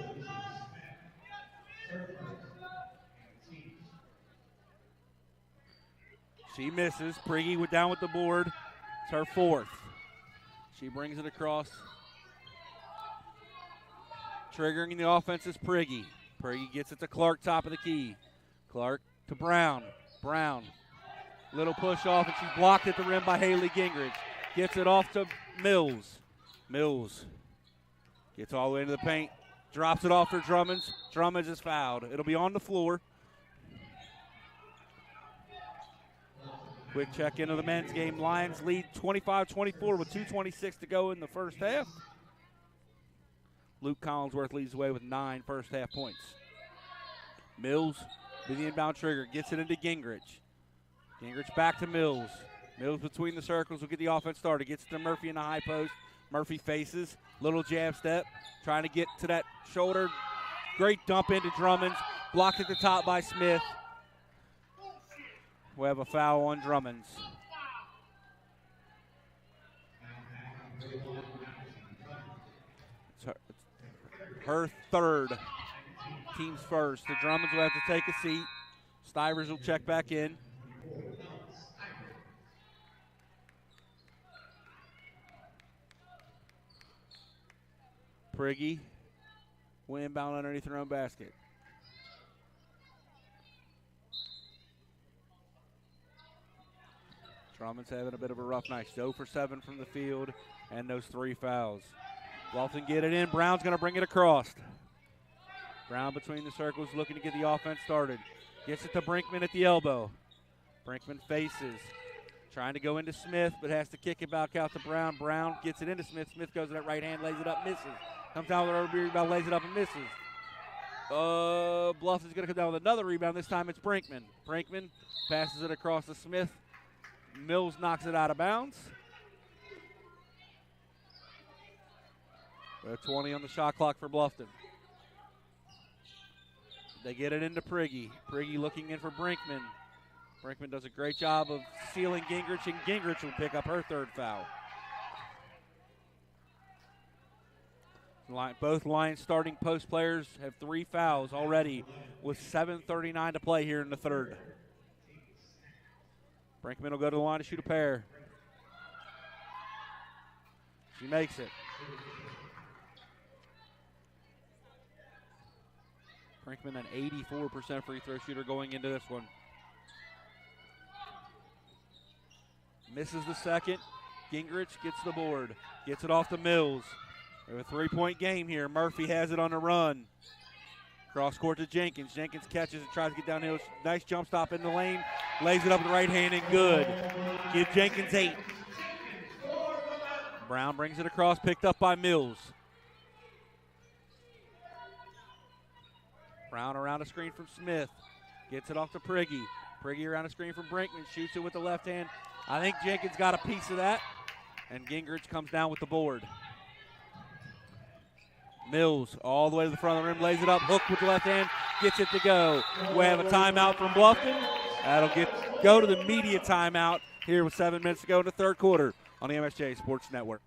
She misses. Prigge went down with the board. It's her 4th. She brings it across. Triggering the offense is Prigge. Prigge gets it to Clark, top of the key. Clark to Brown. Brown. Little push off, and she's blocked at the rim by Haley Gingrich. Gets it off to Mills. Mills gets all the way into the paint. Drops it off for Drummonds. Drummonds is fouled. It'll be on the floor. Quick check into the men's game. Lions lead 25-24 with 2:26 to go in the first half. Luke Collinsworth leads the way with 9 first half points. Mills with the inbound trigger. Gets it into Gingrich. Gingrich back to Mills. Mills between the circles will get the offense started. Gets to Murphy in the high post. Murphy faces. Little jab step. Trying to get to that shoulder. Great dump into Drummonds. Blocked at the top by Smith. We have a foul on Drummonds. It's her 3rd. Team's first. The Drummonds will have to take a seat. Stivers will check back in. Prigge will inbound underneath her own basket. Drummond's having a bit of a rough night. 0 for 7 from the field and those 3 fouls. Bluffton get it in. Brown's going to bring it across. Brown between the circles looking to get the offense started. Gets it to Brinkman at the elbow. Brinkman faces. Trying to go into Smith, but has to kick it back out to Brown. Brown gets it into Smith. Smith goes to that right hand, lays it up, misses. Comes down with a rebound, lays it up, and misses. Bluffton's going to come down with another rebound. This time it's Brinkman. Brinkman passes it across to Smith. Mills knocks it out of bounds. 20 on the shot clock for Bluffton. They get it into Prigge. Prigge looking in for Brinkman. Brinkman does a great job of sealing Gingrich, and Gingrich will pick up her 3rd foul. Both Lions starting post players have 3 fouls already with 7:39 to play here in the third. Brinkman will go to the line to shoot a pair. She makes it. Brinkman, an 84% free throw shooter going into this one. Misses the second. Gingrich gets the board. Gets it off to Mills. We have a 3-point game here. Murphy has it on the run. Cross court to Jenkins. Jenkins catches and tries to get downhill. Nice jump stop in the lane. Lays it up with the right hand and good. Give Jenkins 8. Brown brings it across, picked up by Mills. Brown around a screen from Smith. Gets it off to Priggy. Priggy around a screen from Brinkman. Shoots it with the left hand. I think Jenkins got a piece of that. And Gingrich comes down with the board. Mills all the way to the front of the rim. Lays it up. Hook with the left hand. Gets it to go. We have a timeout from Bluffton. That'll go to the media timeout here with 7 minutes to go in the third quarter on the MSJ Sports Network.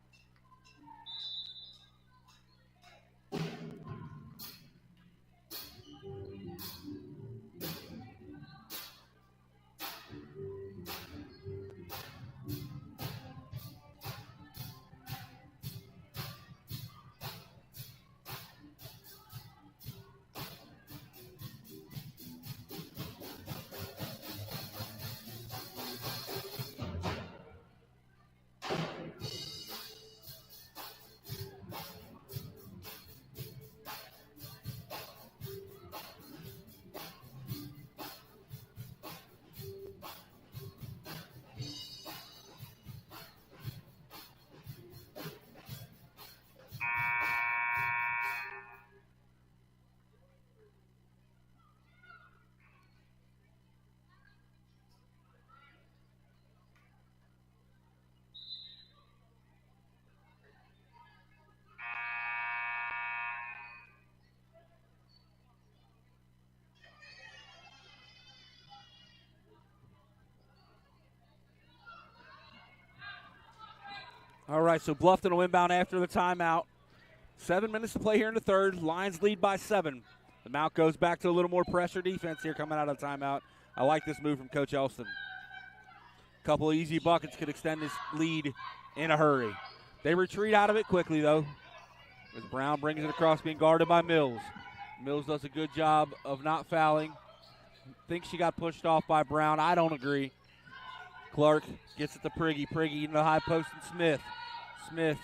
All right, so Bluffton will inbound after the timeout. 7 minutes to play here in the third. Lions lead by 7. The Mount goes back to a little more pressure defense here coming out of the timeout. I like this move from Coach Elston. A couple of easy buckets could extend this lead in a hurry. They retreat out of it quickly, though, as Brown brings it across, being guarded by Mills. Mills does a good job of not fouling. Thinks she got pushed off by Brown. I don't agree. Clark gets it to Priggy. Priggy in the high post and Smith. Smith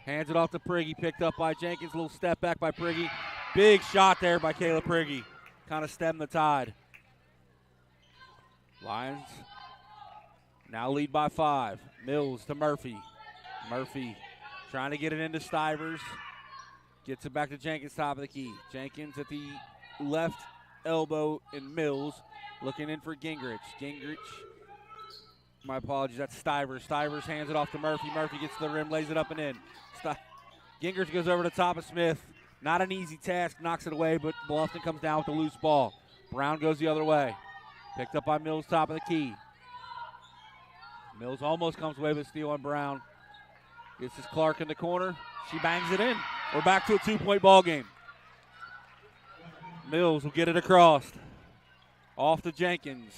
hands it off to Priggy. Picked up by Jenkins. A little step back by Priggy. Big shot there by Kayla Priggy. Kind of stemmed the tide. Lions now lead by 5. Mills to Murphy. Murphy trying to get it into Stivers. Gets it back to Jenkins, top of the key. Jenkins at the left elbow in Mills. Looking in for Gingrich. Gingrich. My apologies, that's Stivers. Stivers hands it off to Murphy. Murphy gets to the rim, lays it up and in. Gingrich goes over to the top of Smith. Not an easy task, knocks it away, but Bluffton comes down with the loose ball. Brown goes the other way. Picked up by Mills, top of the key. Mills almost comes away with a steal on Brown. Gets his Clark in the corner. She bangs it in. We're back to a 2-point ball game. Mills will get it across. Off to Jenkins.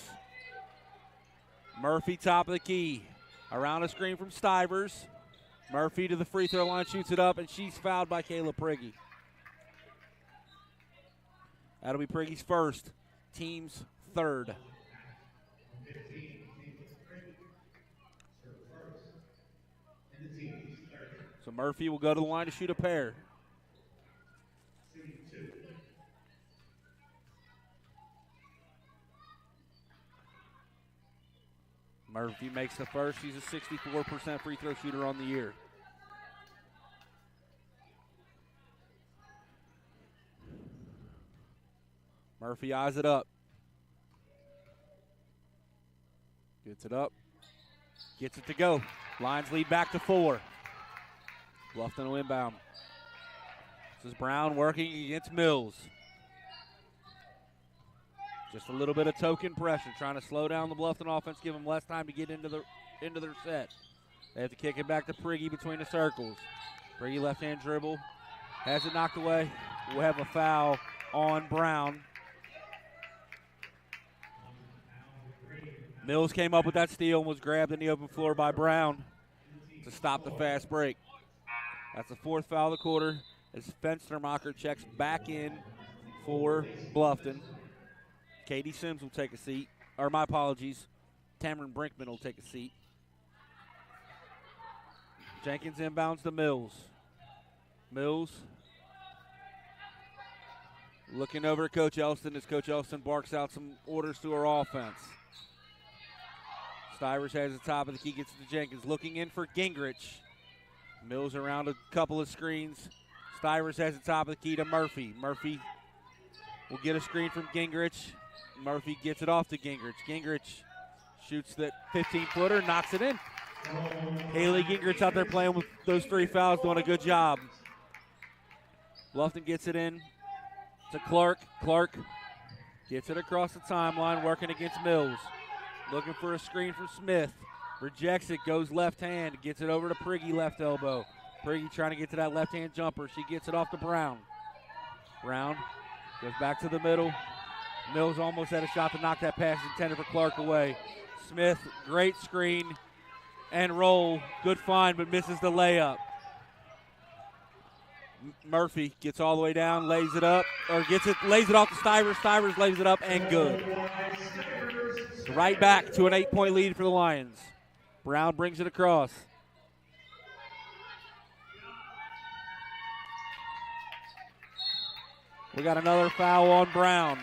Murphy, top of the key. Around a screen from Stivers. Murphy to the free throw line, shoots it up, and she's fouled by Kayla Priggy. That'll be Priggy's first, team's third. So Murphy will go to the line to shoot a pair. Murphy makes the first. She's a 64% free throw shooter on the year. Murphy eyes it up. Gets it up. Gets it to go. Lions lead back to 4. Bluffton will inbound. This is Brown working against Mills. Just a little bit of token pressure, trying to slow down the Bluffton offense, give them less time to get into their set. They have to kick it back to Priggy between the circles. Priggy left-hand dribble, Has it knocked away. We'll have a foul on Brown. Mills came up with that steal and was grabbed in the open floor by Brown to stop the fast break. That's the fourth foul of the quarter as Fenstermacher checks back in for Bluffton. Katie Sims will take a seat. Or my apologies, Cameron Brinkman will take a seat. Jenkins inbounds to Mills. Mills looking over at Coach Elston as Coach Elston barks out some orders to her offense. Stivers has the top of the key, gets it to Jenkins. Looking in for Gingrich. Mills around a couple of screens. Stivers has the top of the key to Murphy. Murphy will get a screen from Gingrich. Murphy gets it off to Gingrich. Gingrich shoots that 15-footer, knocks it in. Haley Gingrich out there playing with those 3 fouls, doing a good job. Bluffton gets it in to Clark. Clark gets it across the timeline, working against Mills. Looking for a screen from Smith. Rejects it, goes left hand, gets it over to Priggy, left elbow. Priggy trying to get to that left-hand jumper. She gets it off to Brown. Brown goes back to the middle. Mills almost had a shot to knock that pass intended for Clark away. Smith, great screen and roll. Good find, but misses the layup. Murphy gets all the way down, lays it up, or lays it off to Stivers. Stivers lays it up and good. Right back to an 8-point lead for the Lions. Brown brings it across. We got another foul on Brown.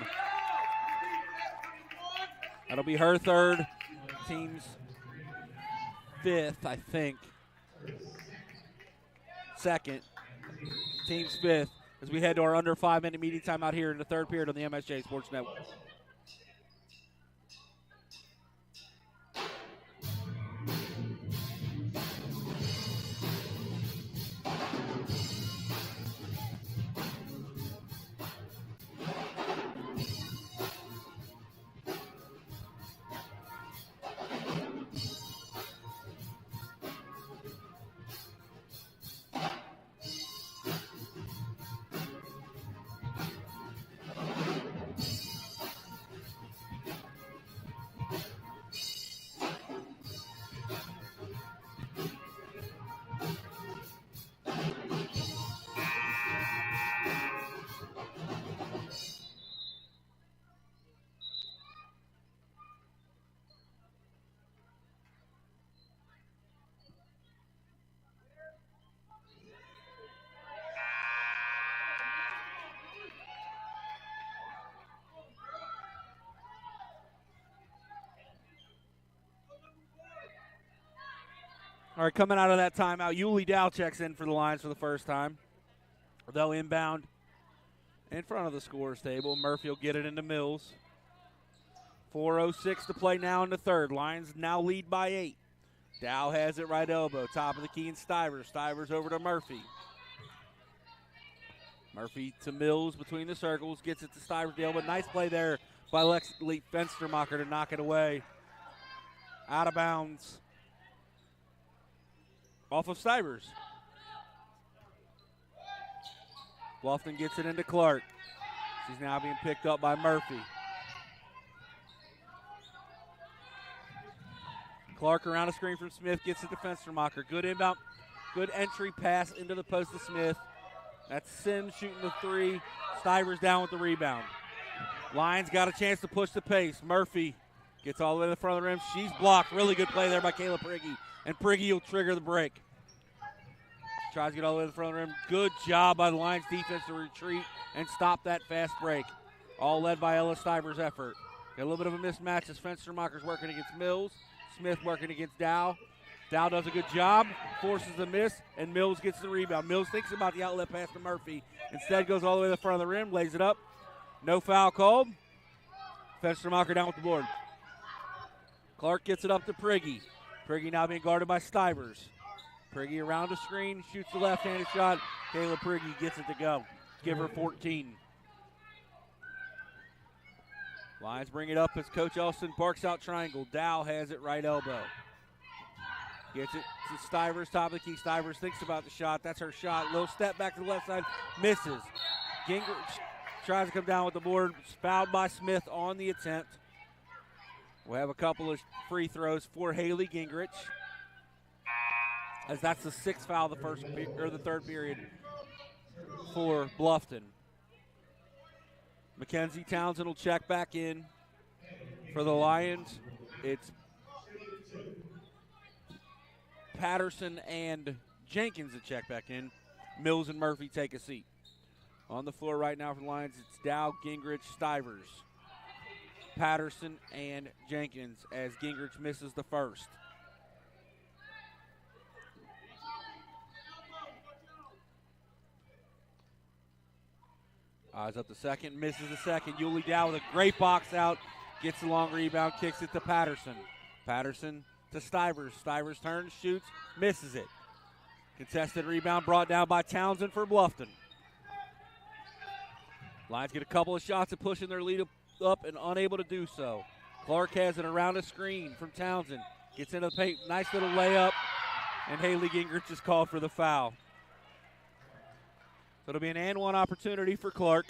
That'll be her third, team's 5th, I think. Second, team's 5th, as we head to our under 5-minute media timeout here in the third period on the MSJ Sports Network. All right, coming out of that timeout, Yuli Dow checks in for the Lions for the first time. They'll inbound in front of the scorer's table. Murphy will get it into Mills. 4:06 to play now in the third. Lions now lead by 8. Dow has it right elbow. Top of the key in Stivers. Stivers over to Murphy. Murphy to Mills between the circles. Gets it to Stivers the elbow. Nice play there by Lexley Fenstermacher to knock it away. Out of bounds. Off of Stivers. Bluffton gets it into Clark. She's now being picked up by Murphy. Clark around a screen from Smith, gets it to Fenstermacher. Good inbound, good entry pass into the post to Smith. That's Sims shooting the 3. Stivers down with the rebound. Lions got a chance to push the pace. Murphy gets all the way to the front of the rim. She's blocked. Really good play there by Kayla Priggy. And Priggy will trigger the break. Tries to get all the way to the front of the rim. Good job by the Lions defense to retreat and stop that fast break. All led by Ella Stivers' effort. Got a little bit of a mismatch as Fenstermacher's working against Mills. Smith working against Dow. Dow does a good job, forces the miss, and Mills gets the rebound. Mills thinks about the outlet pass to Murphy. Instead goes all the way to the front of the rim, lays it up. No foul called. Fenstermacher down with the board. Clark gets it up to Priggy. Priggy now being guarded by Stivers. Priggy around the screen, shoots the left-handed shot. Kayla Priggy gets it to go. Give her 14. Lions bring it up as Coach Elston barks out triangle. Dow has it right elbow. Gets it to Stivers, top of the key. Stivers thinks about the shot. That's her shot. Little step back to the left side. Misses. Gingrich tries to come down with the board. Fouled by Smith on the attempt. We'll have a couple of free throws for Haley Gingrich, as that's the sixth foul of the third period for Bluffton. Mackenzie Townsend will check back in for the Lions. It's Patterson and Jenkins that check back in. Mills and Murphy take a seat. On the floor right now for the Lions, it's Dow, Gingrich, Stivers, Patterson, and Jenkins as Gingrich misses the first. Eyes up the second, misses the second. Yulie Dow with a great box out, gets the long rebound, kicks it to Patterson. Patterson to Stivers. Stivers turns, shoots, misses it. Contested rebound brought down by Townsend for Bluffton. Lions get a couple of shots at pushing their lead up and unable to do so. Clark has it around a screen from Townsend. Gets into the paint, nice little layup, and Haley Gingrich is called for the foul. So it'll be an and one opportunity for Clark.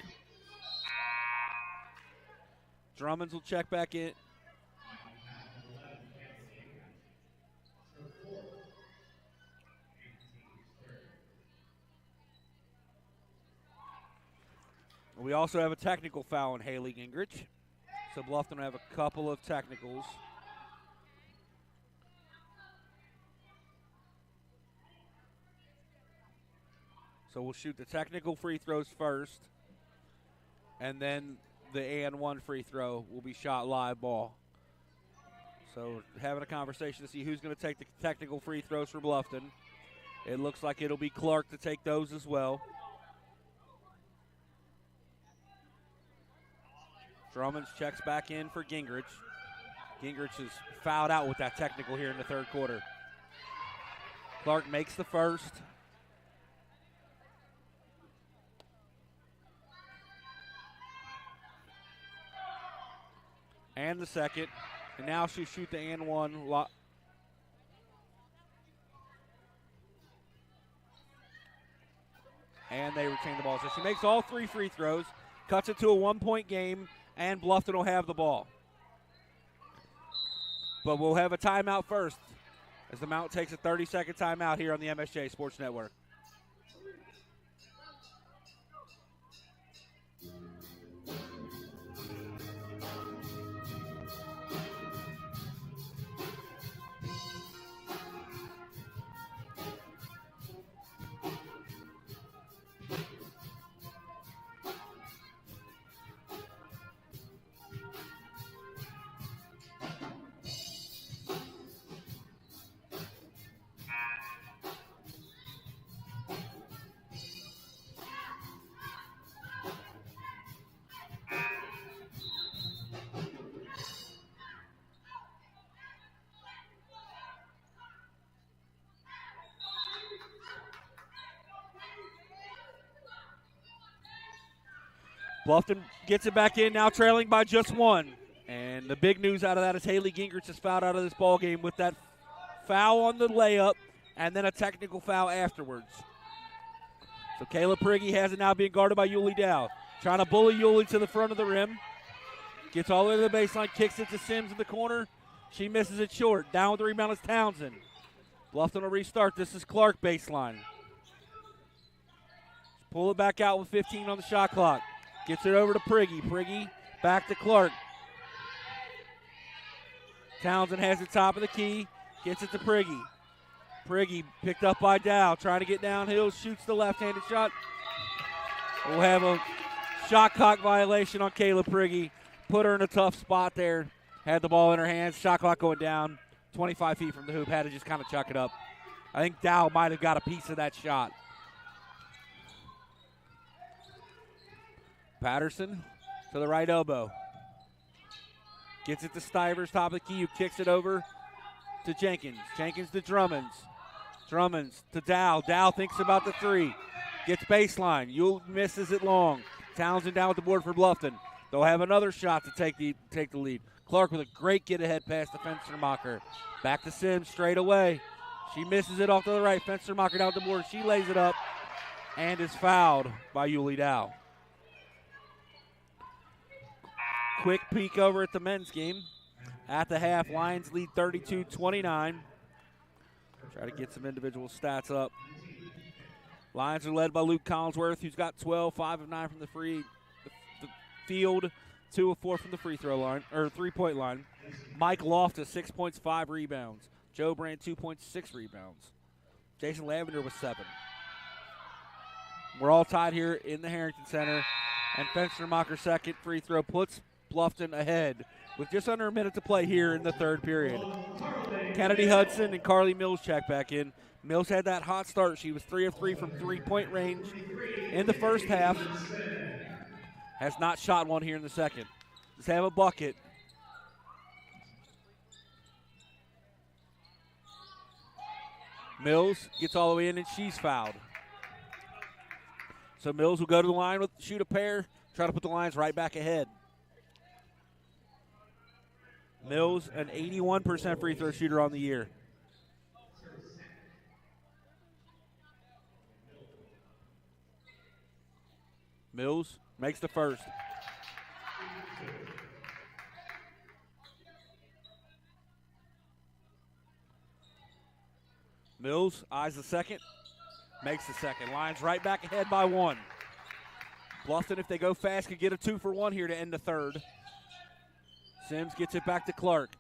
Drummonds will check back in. We also have a technical foul on Haley Gingrich. So Bluffton will have a couple of technicals. So we'll shoot the technical free throws first, and then the and one free throw will be shot live ball. So having a conversation to see who's going to take the technical free throws for Bluffton. It looks like it'll be Clark to take those as well. Drummonds checks back in for Gingrich. Gingrich is fouled out with that technical here in the third quarter. Clark makes the first. And the second. And now she'll shoot the and one. And they retain the ball. So she makes all three free throws, cuts it to a 1-point game, and Bluffton will have the ball. But we'll have a timeout first as the Mount takes a 30-second timeout here on the MSJ Sports Network. Bluffton gets it back in, now trailing by just one. And the big news out of that is Haley Gingrich is fouled out of this ball game with that foul on the layup and then a technical foul afterwards. So Kayla Prigge has it now being guarded by Yulie Dow. Trying to bully Yulie to the front of the rim. Gets all the way to the baseline, kicks it to Sims in the corner. She misses it short. Down with the rebound is Townsend. Bluffton will restart. This is Clark baseline. Pull it back out with 15 on the shot clock. Gets it over to Prigge. Prigge back to Clark. Townsend has it top of the key. Gets it to Prigge. Prigge picked up by Dow. Trying to get downhill. Shoots the left-handed shot. We'll have a shot clock violation on Kayla Prigge. Put her in a tough spot there. Had the ball in her hands. Shot clock going down. 25 feet from the hoop. Had to just kind of chuck it up. I think Dow might have got a piece of that shot. Patterson to the right elbow. Gets it to Stivers, top of the key, who kicks it over to Jenkins. Jenkins to Drummonds. Drummonds to Dow. Dow thinks about the three. Gets baseline. Yule misses it long. Townsend down with the board for Bluffton. They'll have another shot to take the lead. Clark with a great get-ahead pass to Fenstermacher. Back to Sims straight away. She misses it off to the right. Fenstermacher down the board. She lays it up and is fouled by Yulie Dow. Quick peek over at the men's game. At the half, Lions lead 32-29. Try to get some individual stats up. Lions are led by Luke Collinsworth, who's got 12, 5 of 9 from the field, 2 of 4 from the free throw line, or 3-point line. Mike Loftus, 6 points, 5 rebounds. Joe Brand, 2 points, 6 rebounds. Jason Lavender with 7. We're all tied here in the Harrington Center, and Fenstermacher's second free throw puts Bluffton ahead with just under a minute to play here in the third period. Kennedy Hudson and Carly Mills check back in. Mills had that hot start. She was 3 of 3 from three-point range in the first half. Has not shot one here in the second. Just have a bucket. Mills gets all the way in, and she's fouled. So Mills will go to the line, shoot a pair, try to put the Lions right back ahead. Mills, an 81% free throw shooter on the year. Mills makes the first. Mills eyes the second, makes the second. Lions right back ahead by 1. Bluffton, if they go fast, could get a 2-for-1 here to end the third. Sims gets it back to Clark.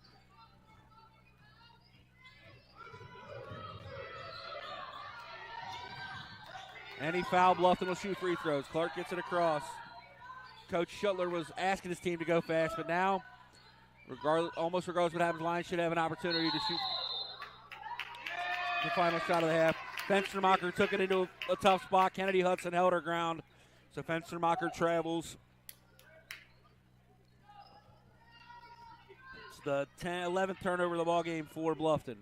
Any foul, Bluffton will shoot free throws. Clark gets it across. Coach Shuttler was asking his team to go fast, but now, almost regardless of what happens, Lions should have an opportunity to shoot the final shot of the half. Fenstermacher took it into a tough spot. Kennedy Hudson held her ground, so Fenstermacher travels. It's the 11th turnover of the ball game for Bluffton.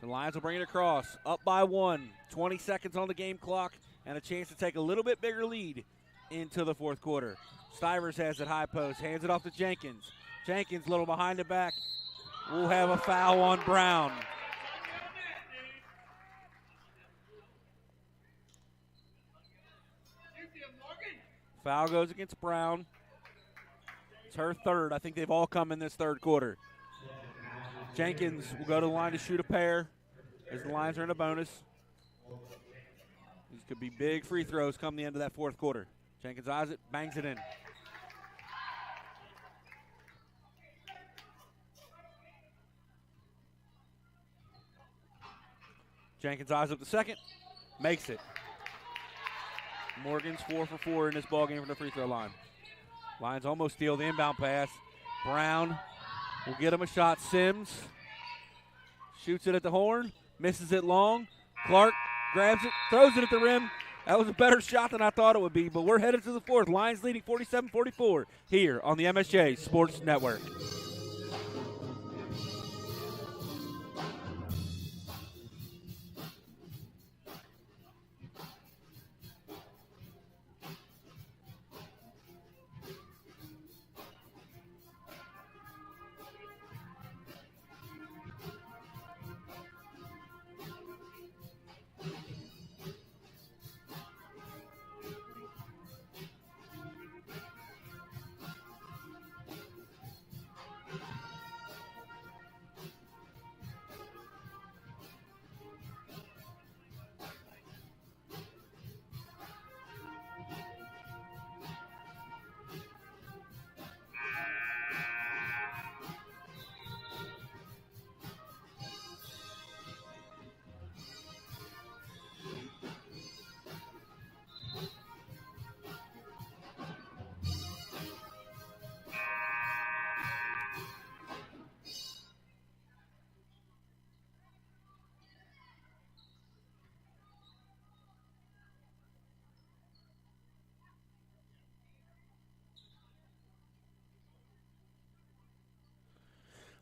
The Lions will bring it across, up by 1. 20 seconds on the game clock, and a chance to take a little bit bigger lead into the fourth quarter. Stivers has it high post, hands it off to Jenkins. Jenkins, a little behind the back, will have a foul on Brown. Foul goes against Brown. It's her third. I think they've all come in this third quarter. Jenkins will go to the line to shoot a pair as the Lions are in a bonus. These could be big free throws come the end of that fourth quarter. Jenkins eyes it, bangs it in. Jenkins eyes up the second, makes it. Morgan's 4 for 4 in this ballgame from the free throw line. Lions almost steal the inbound pass. Brown will get him a shot. Sims shoots it at the horn, misses it long. Clark grabs it, throws it at the rim. That was a better shot than I thought it would be, but we're headed to the fourth. Lions leading 47-44 here on the MSJ Sports Network.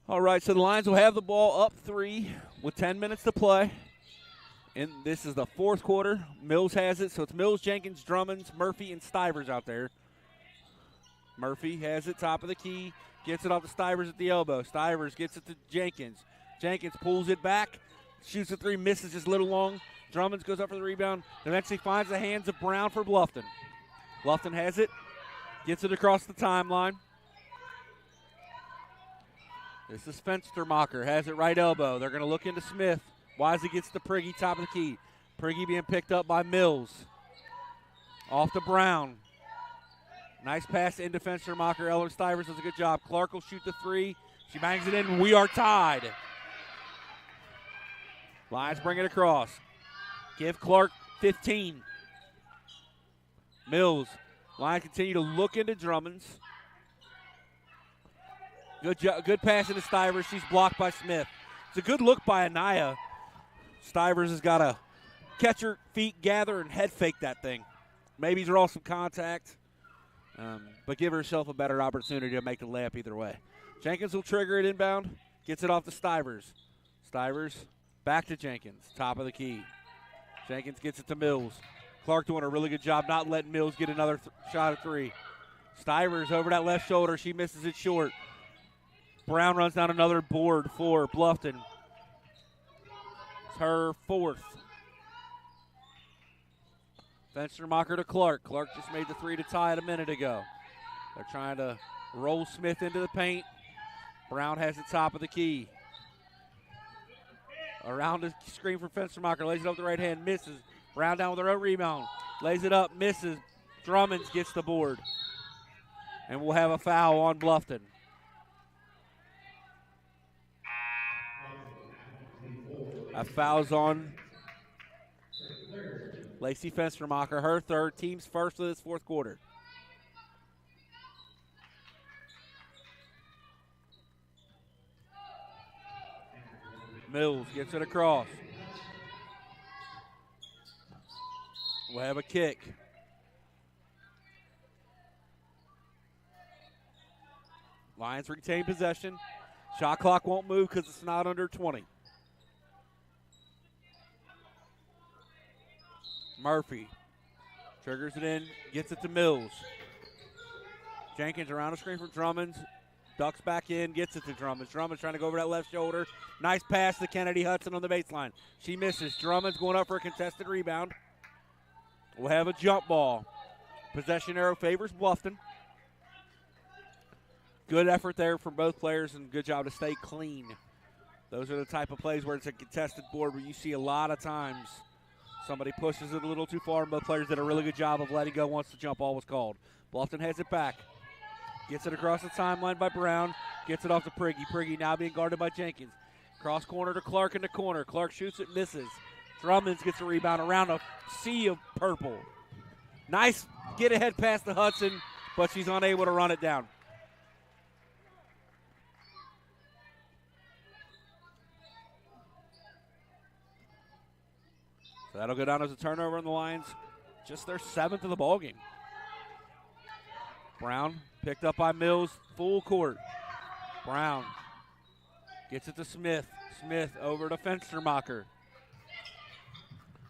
All right, so the Lions will have the ball up 3 with 10 minutes to play. And this is the fourth quarter. Mills has it, so it's Mills, Jenkins, Drummonds, Murphy, and Stivers out there. Murphy has it, top of the key, gets it off to Stivers at the elbow. Stivers gets it to Jenkins. Jenkins pulls it back, shoots a three, misses just a little long. Drummond goes up for the rebound. Eventually finds the hands of Brown for Bluffton. Bluffton has it. Gets it across the timeline. This is Fenstermacher. Has it right elbow. They're going to look into Smith. Wisely gets to Priggy, top of the key. Priggy being picked up by Mills. Off to Brown. Nice pass into Fenstermacher. Eller Stivers does a good job. Clark will shoot the three. She bangs it in. We are tied. Lions bring it across. Give Clark 15. Mills. Lions continue to look into Drummonds. Good pass into Stivers. She's blocked by Smith. It's a good look by Anaya. Stivers has got to catch her feet, gather, and head fake that thing. Maybe draw some contact, but give herself a better opportunity to make the layup either way. Jenkins will trigger it inbound. Gets it off to Stivers. Stivers back to Jenkins. Top of the key. Jenkins gets it to Mills. Clark doing a really good job not letting Mills get another shot at three. Stivers over that left shoulder. She misses it short. Brown runs down another board for Bluffton. It's her fourth. Fenstermacher to Clark. Clark just made the three to tie it a minute ago. They're trying to roll Smith into the paint. Brown has the top of the key. Around the screen for Fenstermacher. Lays it up the right hand. Misses. Brown down with her own rebound. Lays it up. Misses. Drummonds gets the board. And we'll have a foul on Bluffton. A foul's on Lacey Fenstermacher. Her third. Team's first of this fourth quarter. Mills gets it across. We'll have a kick. Lions retain possession. Shot clock won't move because it's not under 20. Murphy triggers it in, gets it to Mills. Jenkins around the screen for Drummonds. Ducks back in, gets it to Drummonds. Drummonds trying to go over that left shoulder. Nice pass to Kennedy Hudson on the baseline. She misses. Drummonds going up for a contested rebound. We'll have a jump ball. Possession arrow favors Bluffton. Good effort there from both players and good job to stay clean. Those are the type of plays where it's a contested board where you see a lot of times somebody pushes it a little too far and both players did a really good job of letting go once the jump ball was called. Bluffton has it back. Gets it across the timeline by Brown. Gets it off to Priggy. Priggy now being guarded by Jenkins. Cross corner to Clark in the corner. Clark shoots it, misses. Drummonds gets a rebound around a sea of purple. Nice get ahead pass to Hudson, but she's unable to run it down. So that'll go down as a turnover in the Lions. Just their seventh of the ballgame. Brown picked up by Mills, full court. Brown gets it to Smith. Smith over to Fenstermacher.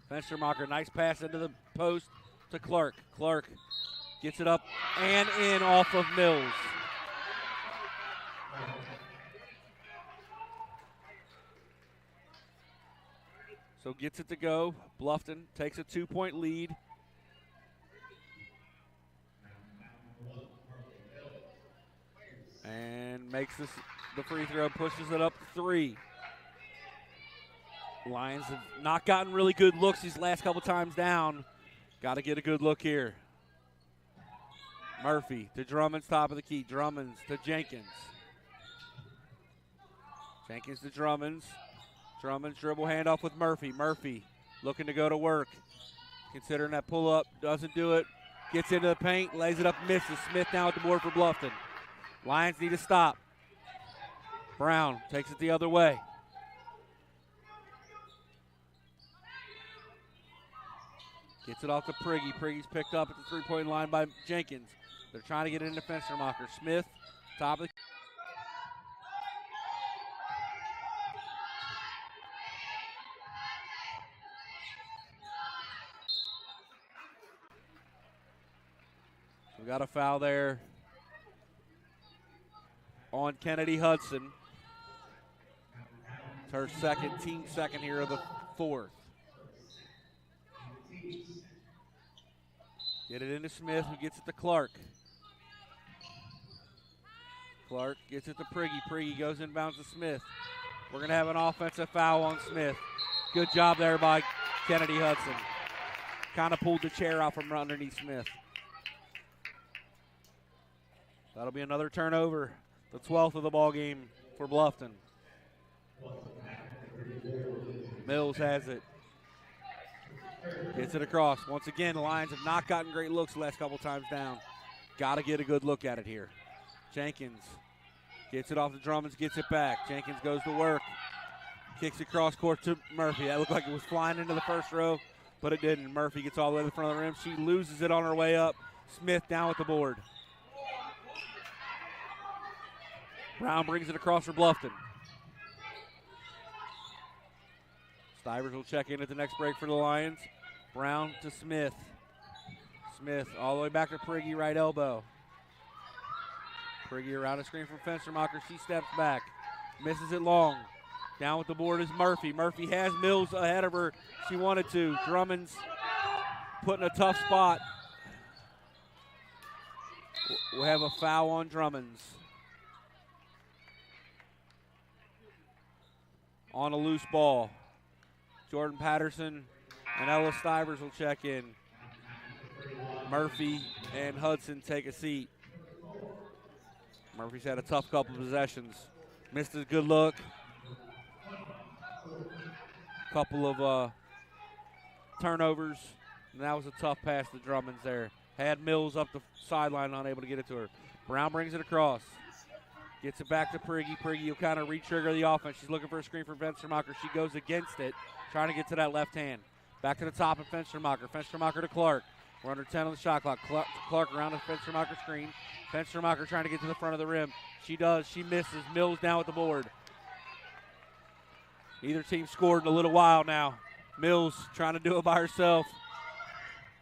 Fenstermacher, nice pass into the post to Clark. Clark gets it up and in off of Mills. So gets it to go. Bluffton takes a 2-point lead. And makes this the free throw, pushes it up 3. Lions have not gotten really good looks these last couple times down. Got to get a good look here. Murphy to Drummonds, top of the key. Drummonds to Jenkins. Jenkins to Drummonds. Drummonds dribble handoff with Murphy. Murphy looking to go to work. Considering that pull-up, doesn't do it. Gets into the paint, lays it up, misses. Smith now at the board for Bluffton. Lions need to stop. Brown takes it the other way. Gets it off to Priggy. Priggy's picked up at the three-point line by Jenkins. They're trying to get it into Fenstermacher. Smith, top of the... We got a foul there on Kennedy Hudson. It's her team second here of the fourth. Get it into Smith, who gets it to Clark. Clark gets it to Priggy. Priggy goes inbounds to Smith. We're going to have an offensive foul on Smith. Good job there by Kennedy Hudson. Kind of pulled the chair out from underneath Smith. That'll be another turnover, the 12th of the ball game for Bluffton. Mills has it. Gets it across. Once again, the Lions have not gotten great looks the last couple times down. Got to get a good look at it here. Jenkins gets it off the Drummonds, gets it back. Jenkins goes to work. Kicks across court to Murphy. That looked like it was flying into the first row, but it didn't. Murphy gets all the way to the front of the rim. She loses it on her way up. Smith down with the board. Brown brings it across for Bluffton. Stivers will check in at the next break for the Lions. Brown to Smith. Smith all the way back to Priggy, right elbow. Priggy around the screen from Fenstermacher. She steps back. Misses it long. Down with the board is Murphy. Murphy has Mills ahead of her. She wanted to. Drummond's put in a tough spot. We'll have a foul on Drummond's. On a loose ball. Jordan Patterson and Ella Stivers will check in. Murphy and Hudson take a seat. Murphy's had a tough couple of possessions. Missed a good look. Couple of turnovers. And that was a tough pass to Drummonds there. Had Mills up the sideline, unable to get it to her. Brown brings it across. Gets it back to Priggy. Priggy will kind of re-trigger the offense. She's looking for a screen from Fenstermacher. She goes against it, trying to get to that left hand. Back to the top of Fenstermacher. Fenstermacher to Clark. We're under 10 on the shot clock. Clark around the Fenstermacher screen. Fenstermacher trying to get to the front of the rim. She does. She misses. Mills down with the board. Neither team scored in a little while now. Mills trying to do it by herself.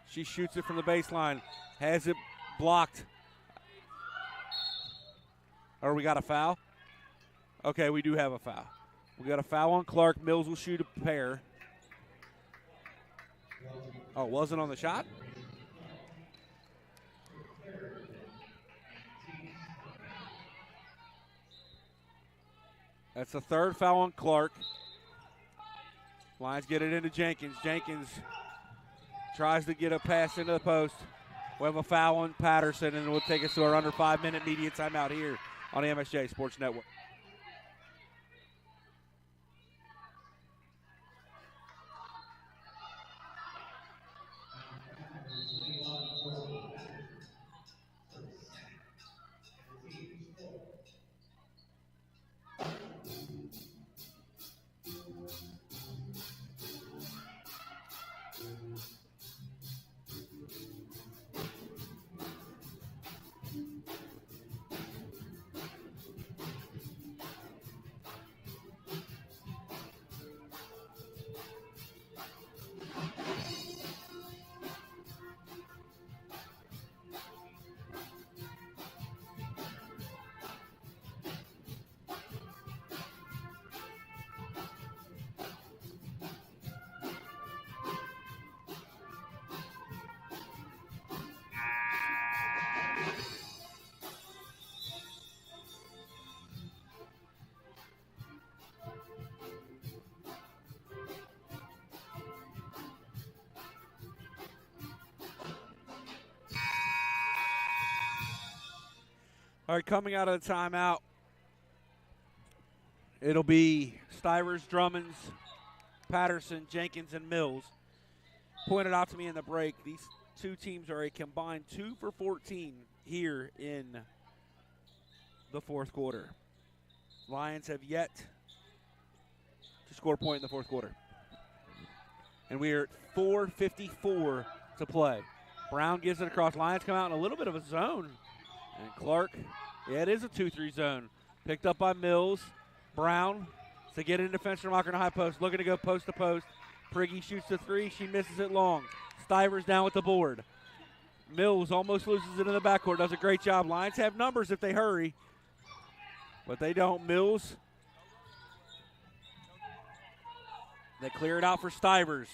She shoots it from the baseline. Has it blocked. Or we got a foul? Okay, we do have a foul. We got a foul on Clark. Mills will shoot a pair. Oh, wasn't on the shot? That's the third foul on Clark. Lions get it into Jenkins. Jenkins tries to get a pass into the post. We have a foul on Patterson, and we'll take us to our under 5-minute media timeout here on the MSJ Sports Network. All right, coming out of the timeout, it'll be Stivers, Drummonds, Patterson, Jenkins, and Mills. Pointed out to me in the break, these two teams are a combined 2 for 14 here in the fourth quarter. Lions have yet to score a point in the fourth quarter. And we are at 4:54 to play. Brown gives it across. Lions come out in a little bit of a zone. And Clark, yeah, it is a 2-3 zone. Picked up by Mills. Brown to get into Fenstermacher in a high post. Looking to go post to post. Priggy shoots the three. She misses it long. Stivers down with the board. Mills almost loses it in the backcourt. Does a great job. Lions have numbers if they hurry. But they don't. Mills They clear it out for Stivers.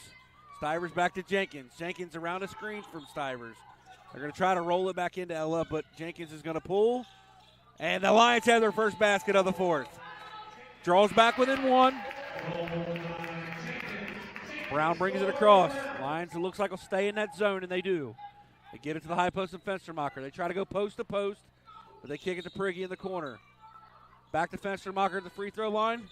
Stivers back to Jenkins. Jenkins around a screen from Stivers. They're going to try to roll it back into Ella, but Jenkins is going to pull. And the Lions have their first basket of the fourth. Draws back within one. Brown brings it across. Lions, it looks like, will stay in that zone, and they do. They get it to the high post of Fenstermacher. They try to go post to post, but they kick it to Prigge in the corner. Back to Fenstermacher at the free throw line.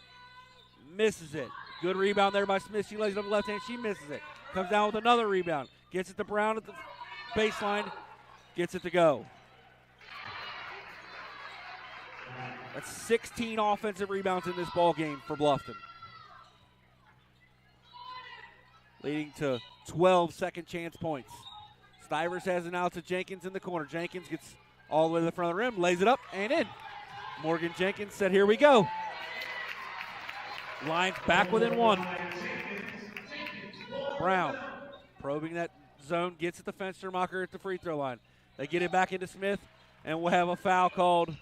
Misses it. Good rebound there by Smith. She lays it on the left hand. She misses it. Comes down with another rebound. Gets it to Brown at the baseline. Gets it to go. That's 16 offensive rebounds in this ball game for Bluffton. Leading to 12 second chance points. Stivers has it out to Jenkins in the corner. Jenkins gets all the way to the front of the rim, lays it up, and in. Morgan Jenkins said, here we go. Lions back within one. Brown probing that zone, gets at the Fenstermacher at the free throw line. They get it back into Smith, and we'll have a foul called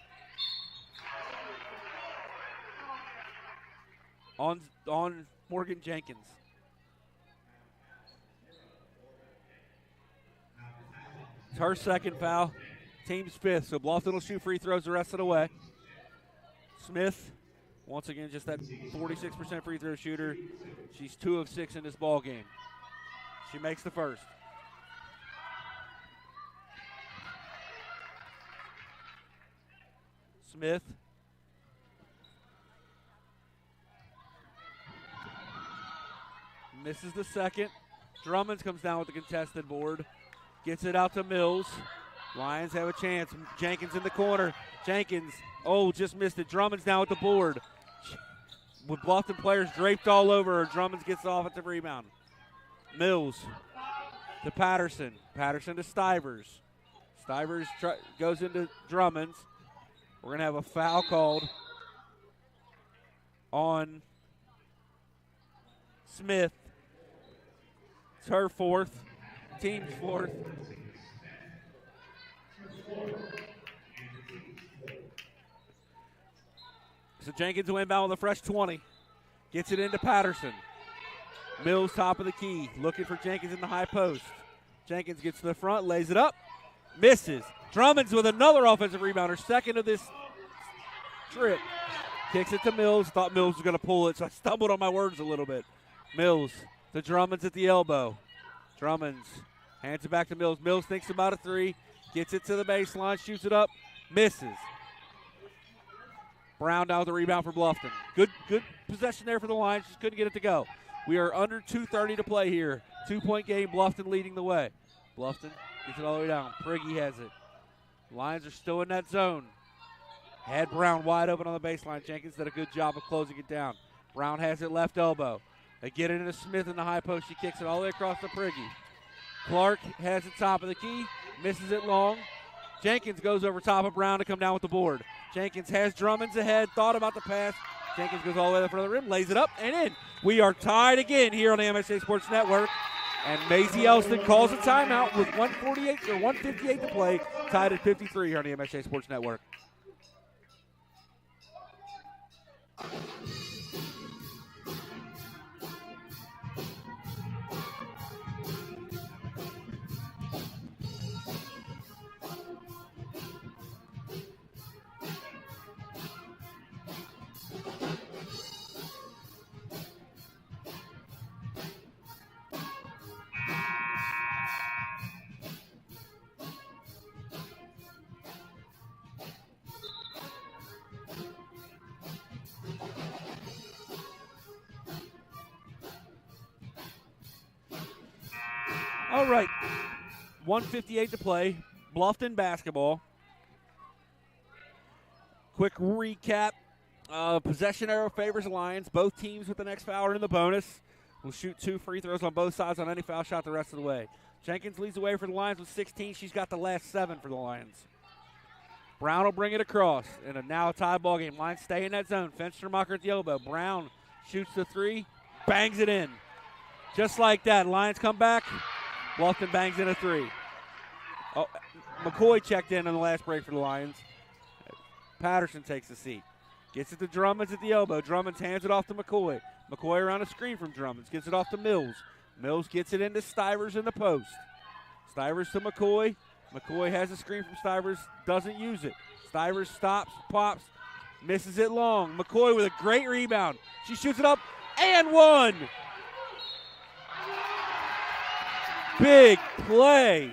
on Morgan Jenkins. It's her second foul, team's fifth, so Bluffton will shoot free throws the rest of the way. Smith, once again, just that 46% free throw shooter. She's 2 of 6 in this ball game. She makes the first. Smith. Misses the second. Drummonds comes down with the contested board. Gets it out to Mills. Lions have a chance. Jenkins in the corner. Jenkins, just missed it. Drummonds now with the board. With Bluffton players draped all over her, Drummonds gets the offensive rebound. Mills to Patterson. Patterson to Stivers. Stivers goes into Drummonds. We're going to have a foul called on Smith. It's her fourth. Team's fourth. So Jenkins will inbound with a fresh 20. Gets it into Patterson. Mills top of the key. Looking for Jenkins in the high post. Jenkins gets to the front, lays it up. Misses. Drummonds with another offensive rebound. Her second of this trip. Kicks it to Mills. Thought Mills was going to pull it, so I stumbled on my words a little bit. Mills to Drummonds at the elbow. Drummonds hands it back to Mills. Mills thinks about a three. Gets it to the baseline. Shoots it up. Misses. Brown down with the rebound for Bluffton. Good possession there for the Lions. Just couldn't get it to go. We are under 2:30 to play here. 2-point game. Bluffton leading the way. Bluffton gets it all the way down. Prigge has it. Lions are still in that zone. Had Brown wide open on the baseline. Jenkins did a good job of closing it down. Brown has it left elbow. They get it into Smith in the high post. She kicks it all the way across to Prigge. Clark has it top of the key. Misses it long. Jenkins goes over top of Brown to come down with the board. Jenkins has Drummonds ahead. Thought about the pass. Jenkins goes all the way to the front of the rim. Lays it up and in. We are tied again here on the MSJ Sports Network. And Maisie Elston calls a timeout with 158 to play. Tied at 53 here on the MSJ Sports Network. All right, 1:58 to play. Bluffton basketball. Quick recap. Possession arrow favors the Lions. Both teams with the next foul are in the bonus. We'll shoot 2 free throws on both sides on any foul shot the rest of the way. Jenkins leads the way for the Lions with 16. She's got the last 7 for the Lions. Brown will bring it across in a now tie ball game. Lions stay in that zone. Fenstermacher at the elbow. Brown shoots the 3, bangs it in. Just like that, Lions come back. Bluffton bangs in a 3. McCoy checked in on the last break for the Lions. Patterson takes the seat. Gets it to Drummonds at the elbow. Drummonds hands it off to McCoy. McCoy around a screen from Drummonds. Gets it off to Mills. Mills gets it into Stivers in the post. Stivers to McCoy. McCoy has a screen from Stivers. Doesn't use it. Stivers stops, pops, misses it long. McCoy with a great rebound. She shoots it up and one. Big play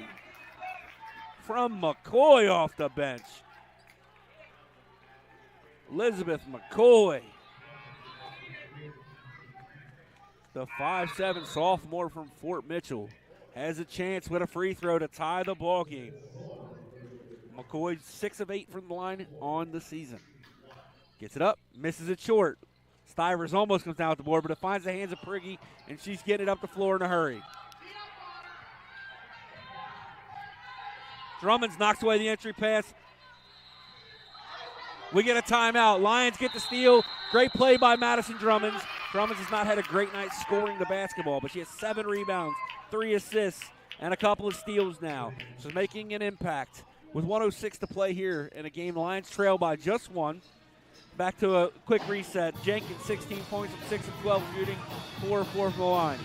from McCoy off the bench. Elizabeth McCoy, the 5'7" sophomore from Fort Mitchell, has a chance with a free throw to tie the ball game. McCoy 6 of 8 from the line on the season. Gets it up, misses it short. Stivers almost comes down with the board, but it finds the hands of Priggy, and she's getting it up the floor in a hurry. Drummonds knocks away the entry pass. We get a timeout. Lions get the steal. Great play by Madison Drummonds. Drummonds has not had a great night scoring the basketball, but she has 7 rebounds, 3 assists, and a couple of steals now. She's making an impact. With 1:06 to play here in a game, the Lions trail by just 1. Back to a quick reset. Jenkins, 16 points from 6 of 12 shooting, 4 of 4 from the line.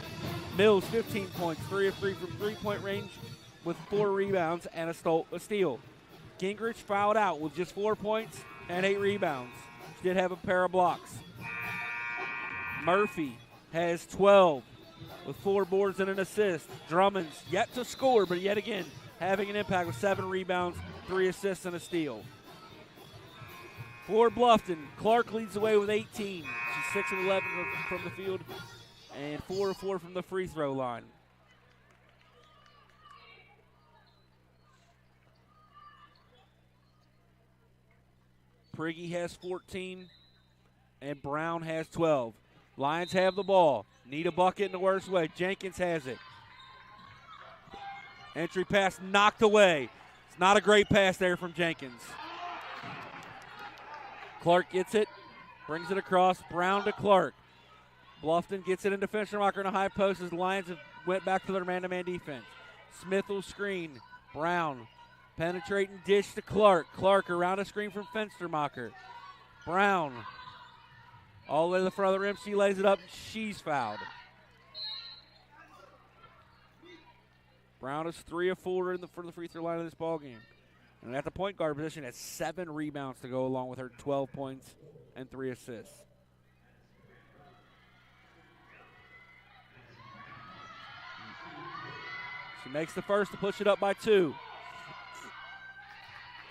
Mills, 15 points, 3 of 3 from three-point range with 4 rebounds and a steal. Gingrich fouled out with just 4 points and 8 rebounds. She did have a pair of blocks. Murphy has 12 with 4 boards and an assist. Drummonds yet to score, but yet again having an impact with 7 rebounds, 3 assists, and a steal. For Bluffton, Clark leads the way with 18. She's 6 of 11 from the field and 4 of 4 from the free throw line. Priggy has 14 and Brown has 12. Lions have the ball. Need a bucket in the worst way. Jenkins has it. Entry pass knocked away. It's not a great pass there from Jenkins. Clark gets it, brings it across. Brown to Clark. Bluffton gets it into Fenstermacher in a high post as the Lions have went back to their man-to-man defense. Smith will screen. Brown penetrating dish to Clark. Clark around a screen from Fenstermacher. Brown all the way to the front of the rim. She lays it up. She's fouled. Brown is 3 of 4 for the free throw line of this ball game. And at the point guard position has 7 rebounds to go along with her 12 points and 3 assists. She makes the first to push it up by 2.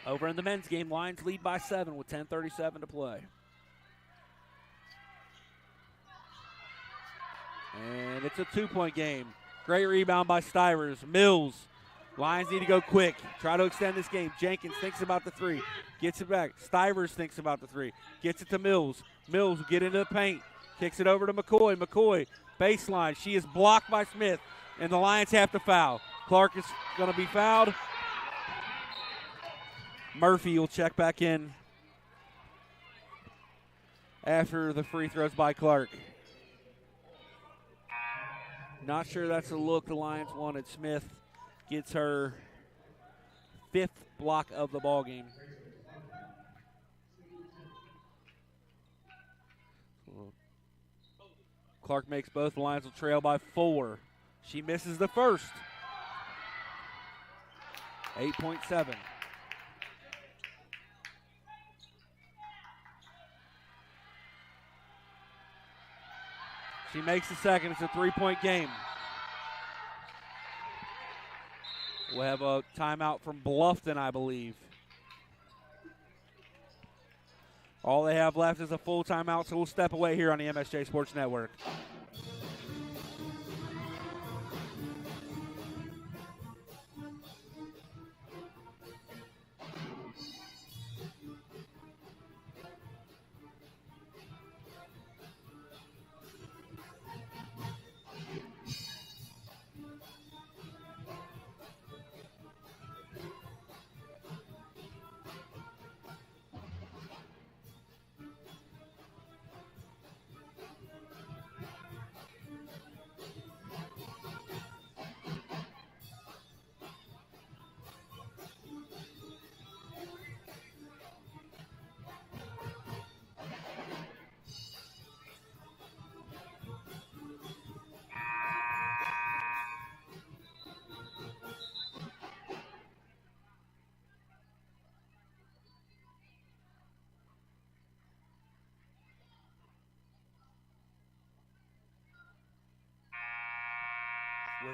Over in the men's game, Lions lead by 7 with 10:37 to play. And it's a 2-point game. Great rebound by Stivers. Mills. Lions need to go quick. Try to extend this game. Jenkins thinks about the 3. Gets it back. Stivers thinks about the 3. Gets it to Mills. Mills will get into the paint. Kicks it over to McCoy. McCoy, baseline. She is blocked by Smith, and the Lions have to foul. Clark is going to be fouled. Murphy will check back in after the free throws by Clark. Not sure that's the look the Lions wanted. Smith gets her 5th block of the ball game. Clark makes both. The Lions will trail by 4. She misses the first. 8.7. She makes the second. It's a 3-point game. We'll have a timeout from Bluffton, I believe. All they have left is a full timeout, so we'll step away here on the MSJ Sports Network.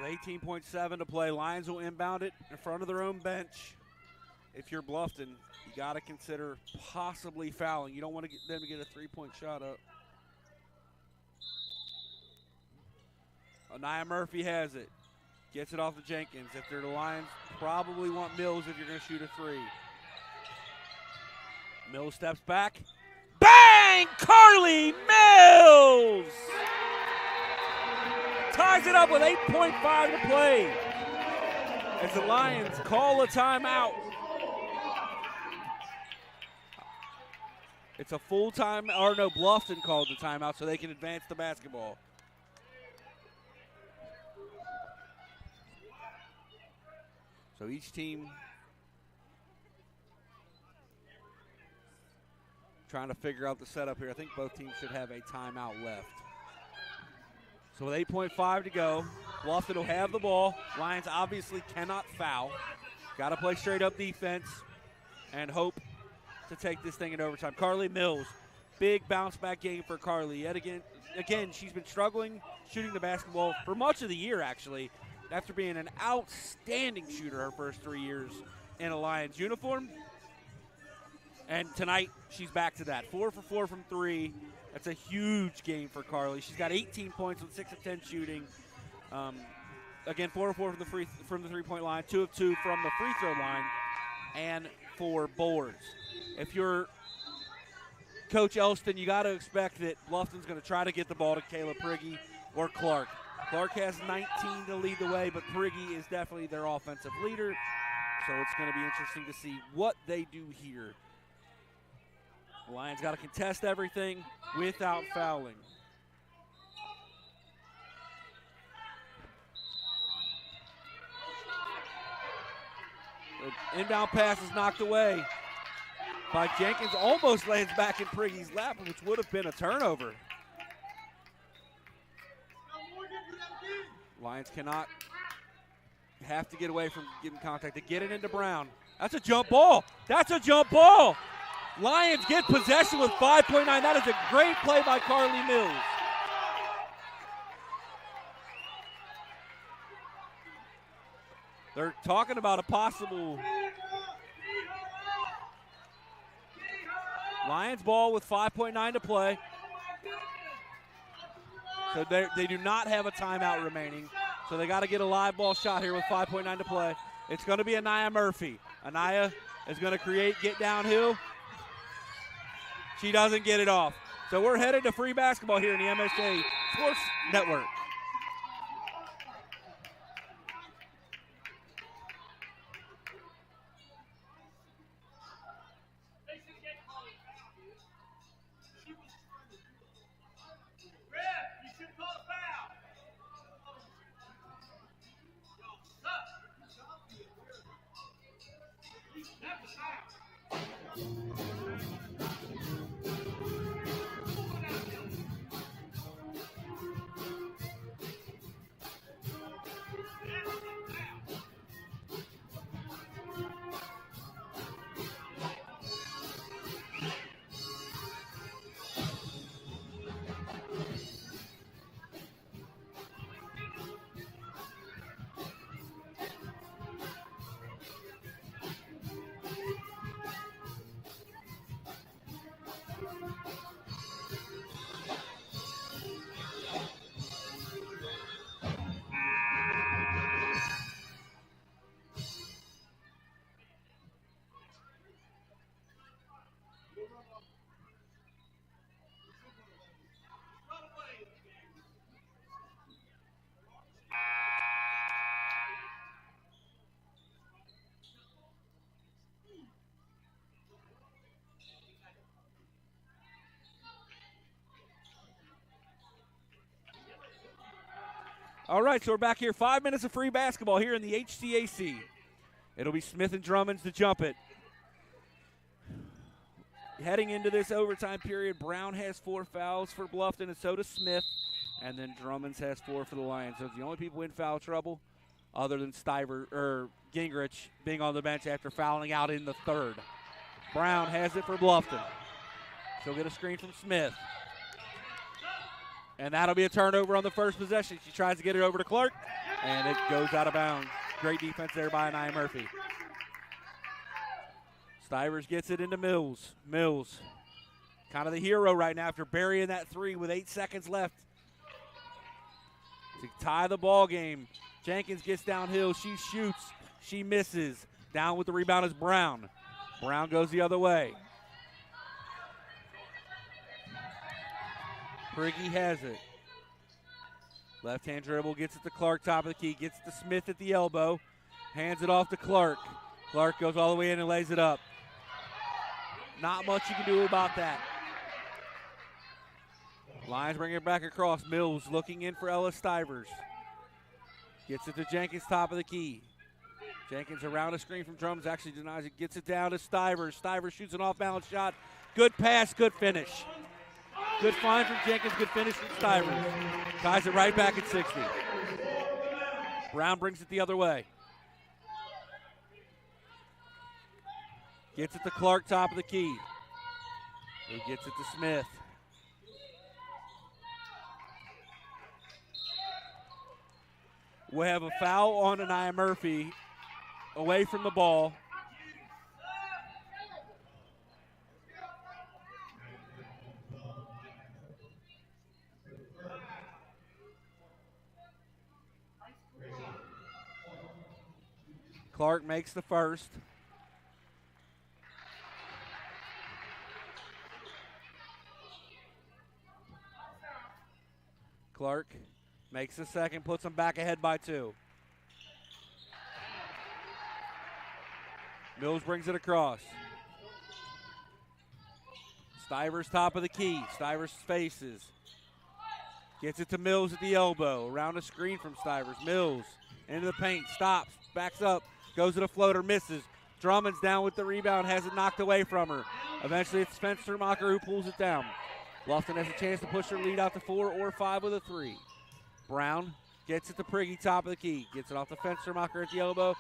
With 18.7 to play, Lions will inbound it in front of their own bench. If you're Bluffton, you got to consider possibly fouling. You don't want them to get a three-point shot up. Anaya Murphy has it. Gets it off to Jenkins. If they're the Lions, probably want Mills if you're going to shoot a three. Mills steps back. Bang! Carly Mills! Ties it up with 8.5 to play as the Lions call a timeout. It's a full time, or no, Bluffton called the timeout so they can advance the basketball. So each team trying to figure out the setup here. I think both teams should have a timeout left. So with 8.5 to go, Bluffton will have the ball. Lions obviously cannot foul. Got to play straight up defense and hope to take this thing in overtime. Carly Mills, big bounce back game for Carly. Yet again, she's been struggling shooting the basketball for much of the year actually, after being an outstanding shooter her first 3 years in a Lions uniform. And tonight, she's back to that. 4 for 4 from three. That's a huge game for Carly. She's got 18 points with 6 of 10 shooting. Again, 4 of 4 from the three-point line, 2 of 2 from the free throw line, and 4 boards. If you're Coach Elston, you got to expect that Bluffton's going to try to get the ball to Kayla Prigge or Clark. Clark has 19 to lead the way, but Prigge is definitely their offensive leader. So it's going to be interesting to see what they do here. The Lions got to contest everything without fouling. The inbound pass is knocked away by Jenkins. Almost lands back in Prigge's lap, which would have been a turnover. Lions cannot have to get away from getting contact to get it into Brown. That's a jump ball. That's a jump ball. Lions get possession with 5.9. That is a great play by Carly Mills. They're talking about a possible Lions ball with 5.9 to play. So they do not have a timeout remaining. So they got to get a live ball shot here with 5.9 to play. It's going to be Anaya Murphy. Anaya is going to get downhill. She doesn't get it off. So we're headed to free basketball here in the MSJ Sports Network. All right, so we're back here. 5 minutes of free basketball here in the HCAC. It'll be Smith and Drummonds to jump it. Heading into this overtime period, Brown has 4 fouls for Bluffton, and so does Smith. And then Drummonds has 4 for the Lions. So it's the only people in foul trouble other than Gingrich being on the bench after fouling out in the third. Brown has it for Bluffton. She'll get a screen from Smith. And that'll be a turnover on the first possession. She tries to get it over to Clark, and it goes out of bounds. Great defense there by Nia Murphy. Stivers gets it into Mills. Mills, kind of the hero right now after burying that three with 8 seconds left to tie the ball game. Jenkins gets downhill. She shoots. She misses. Down with the rebound is Brown. Brown goes the other way. Prigge has it. Left-hand dribble, gets it to Clark, top of the key, gets it to Smith at the elbow, hands it off to Clark. Clark goes all the way in and lays it up. Not much you can do about that. Lions bring it back across. Mills looking in for Ella Stivers. Gets it to Jenkins, top of the key. Jenkins around a screen from Drums, actually denies it, gets it down to Stivers. Stivers shoots an off-balance shot. Good pass, good finish. Good find from Jenkins, good finish from Stivers. Ties it right back at 60. Brown brings it the other way. Gets it to Clark, top of the key. He gets it to Smith. We have a foul on Nia Murphy away from the ball. Clark makes the first. Clark makes the second, puts them back ahead by 2. Mills brings it across. Stivers top of the key. Stivers faces. Gets it to Mills at the elbow. Around a screen from Stivers. Mills into the paint. Stops. Backs up. Goes to the floater. Misses. Drummond's down with the rebound. Has it knocked away from her. Eventually it's Fenstermacher who pulls it down. Bluffton has a chance to push her lead out to 4 or 5 with a 3. Brown gets it to Prigge, top of the key. Gets it off to Fenstermacher at the elbow.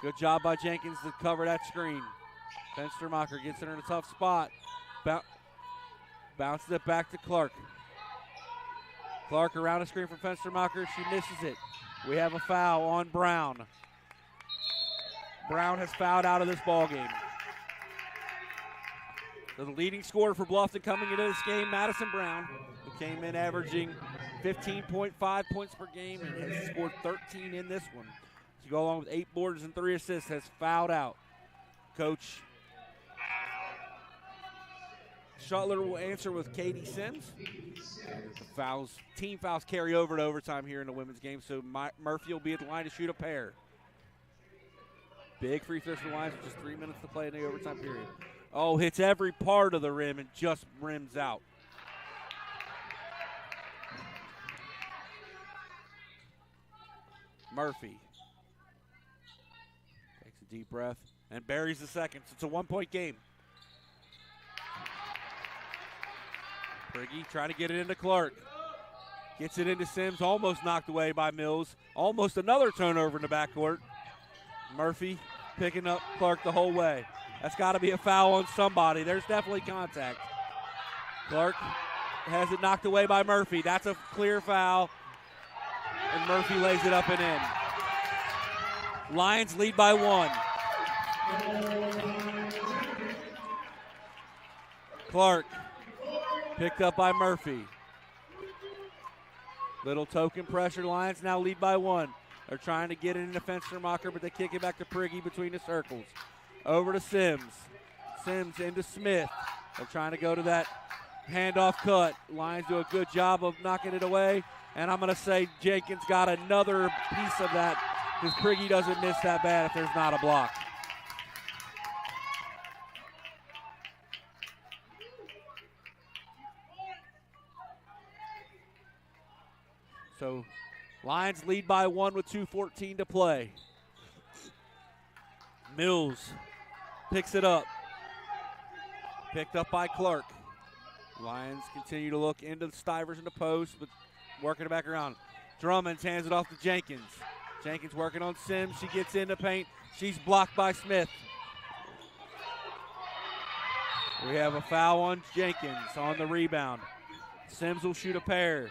Good job by Jenkins to cover that screen. Fenstermacher gets it in a tough spot. Bounces it back to Clark. Clark around the screen from Fenstermacher. She misses it. We have a foul on Brown. Brown has fouled out of this ball game. So the leading scorer for Bluffton coming into this game, Madison Brown, who came in averaging 15.5 points per game and has scored 13 in this one. To go along with 8 boards and 3 assists, has fouled out. Coach Shuttler will answer with Katie Sims. The team fouls carry over to overtime here in the women's game, so Murphy will be at the line to shoot a pair. Big free throws for the Lions with just 3 minutes to play in the overtime period. Oh, hits every part of the rim and just rims out. Murphy takes a deep breath and buries the second. So it's a 1-point game. Prigge trying to get it into Clark. Gets it into Sims, almost knocked away by Mills. Almost another turnover in the backcourt. Murphy picking up Clark the whole way. That's got to be a foul on somebody. There's definitely contact. Clark has it knocked away by Murphy. That's a clear foul. And Murphy lays it up and in. Lions lead by 1. Clark picked up by Murphy. Little token pressure. Lions now lead by 1. They're trying to get it into Fenstermacher, but they kick it back to Prigge between the circles. Over to Sims. Sims into Smith. They're trying to go to that handoff cut. Lions do a good job of knocking it away. And I'm going to say Jenkins got another piece of that because Prigge doesn't miss that bad if there's not a block. So Lions lead by 1 with 2:14 to play. Mills picks it up. Picked up by Clark. Lions continue to look into the Stivers in the post, but working it back around. Drummond hands it off to Jenkins. Jenkins working on Sims. She gets in the paint. She's blocked by Smith. We have a foul on Jenkins on the rebound. Sims will shoot a pair.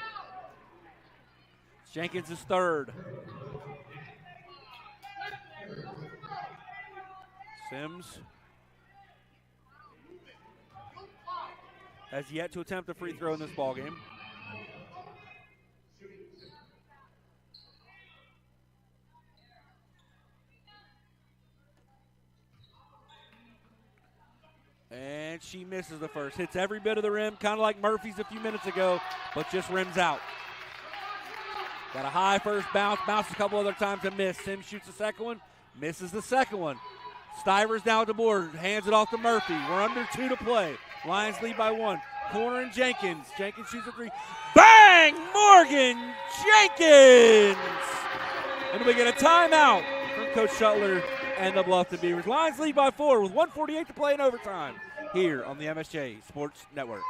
Jenkins is third. Sims has yet to attempt a free throw in this ballgame. And she misses the first. Hits every bit of the rim, kind of like Murphy's a few minutes ago, but just rims out. Got a high first bounce, bounced a couple other times and missed. Sims shoots the second one, misses the second one. Stivers down the board, hands it off to Murphy. We're under 2 to play. Lions lead by 1. Corner and Jenkins. Jenkins shoots a 3. Bang! Morgan Jenkins! And we get a timeout from Coach Shuttler and the Bluffton Beavers. Lions lead by 4 with 1:48 to play in overtime here on the MSJ Sports Network.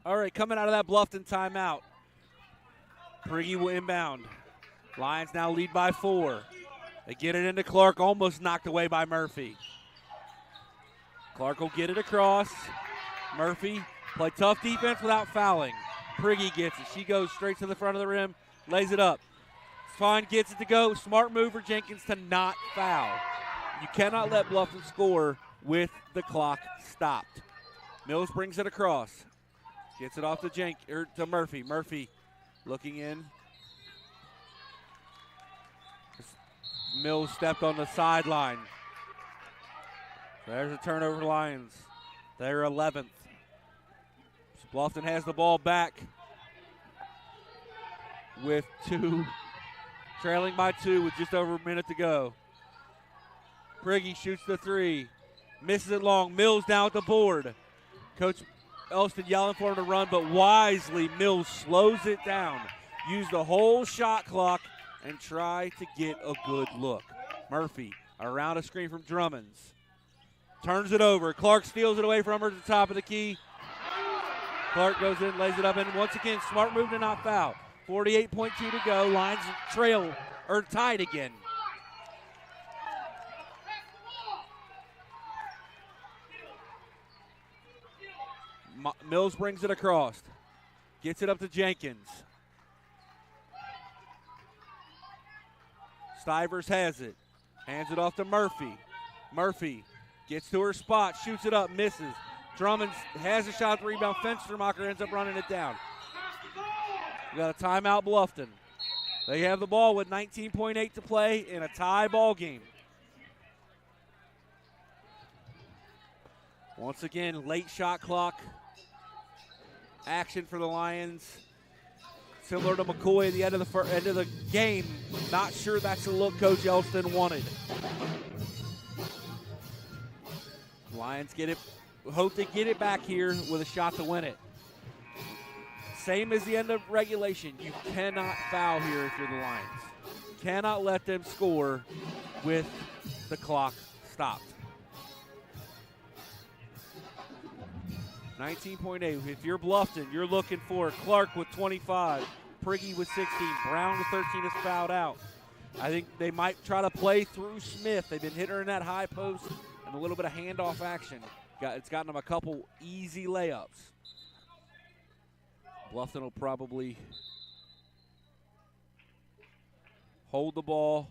All right, coming out of that Bluffton timeout. Prigge will inbound. Lions now lead by 4. They get it into Clark, almost knocked away by Murphy. Clark will get it across. Murphy play tough defense without fouling. Prigge gets it. She goes straight to the front of the rim, lays it up. Fine gets it to go. Smart move for Jenkins to not foul. You cannot let Bluffton score with the clock stopped. Mills brings it across. Gets it off to Murphy. Murphy looking in. Mills stepped on the sideline. There's a turnover Lions. They're 11th. Bluffton has the ball back with 2, trailing by 2 with just over a minute to go. Prigge shoots the 3. Misses it long. Mills down at the board. Coach Elston yelling for him to run, but wisely Mills slows it down. Use the whole shot clock and try to get a good look. Murphy around a screen from Drummonds. Turns it over. Clark steals it away from her at the top of the key. Clark goes in, lays it up, and once again, smart move to not foul. 48.2 to go. Lions tied again. Mills brings it across. Gets it up to Jenkins. Stivers has it. Hands it off to Murphy. Murphy gets to her spot, shoots it up, misses. Drummond has a shot, the rebound. Fenstermacher ends up running it down. We got a timeout, Bluffton. They have the ball with 19.8 to play in a tie ball game. Once again, late shot clock action for the Lions. Similar to McCoy at the end of the game. Not sure that's the look Coach Elston wanted. Lions hope to get it back here with a shot to win it. Same as the end of regulation. You cannot foul here if you're the Lions. Cannot let them score with the clock stopped. 19.8. If you're Bluffton, you're looking for Clark with 25, Prigge with 16, Brown with 13 is fouled out. I think they might try to play through Smith. They've been hitting her in that high post and a little bit of handoff action. It's gotten them a couple easy layups. Bluffton will probably hold the ball.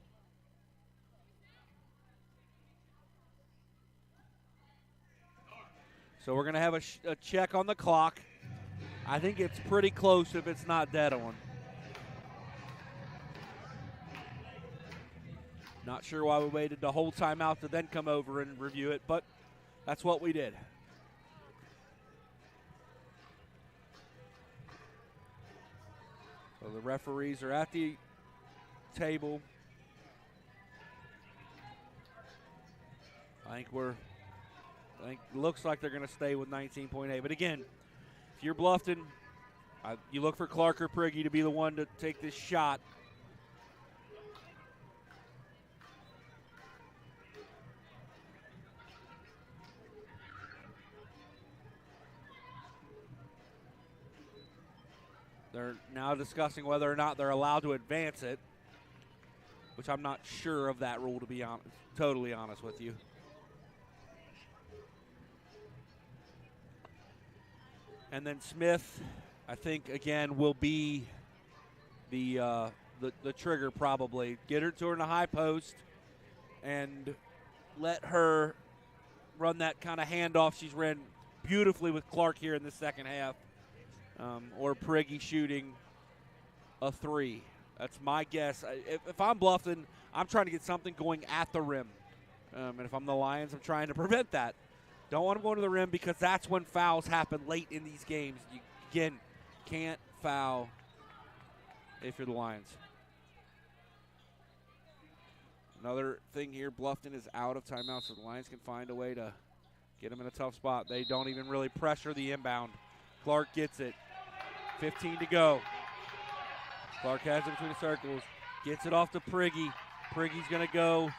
So we're going to have a check on the clock. I think it's pretty close if it's not dead on. Not sure why we waited the whole timeout to then come over and review it, but that's what we did. So the referees are at the table. I think it looks like they're going to stay with 19.8. But again, if you're Bluffton, you look for Clark or Priggy to be the one to take this shot. They're now discussing whether or not they're allowed to advance it, which I'm not sure of that rule, to be totally honest with you. And then Smith, I think, again, will be the trigger probably. Get her to her in a high post and let her run that kind of handoff she's ran beautifully with Clark here in the second half. Or Priggy shooting a three. That's my guess. If I'm Bluffton, I'm trying to get something going at the rim. And if I'm the Lions, I'm trying to prevent that. Don't want them going to the rim because that's when fouls happen late in these games. You, again, can't foul if you're the Lions. Another thing here, Bluffton is out of timeout, so the Lions can find a way to get them in a tough spot. They don't even really pressure the inbound. Clark gets it. 15 to go. Clark has it between the circles. Gets it off to Priggy. Priggy's going to go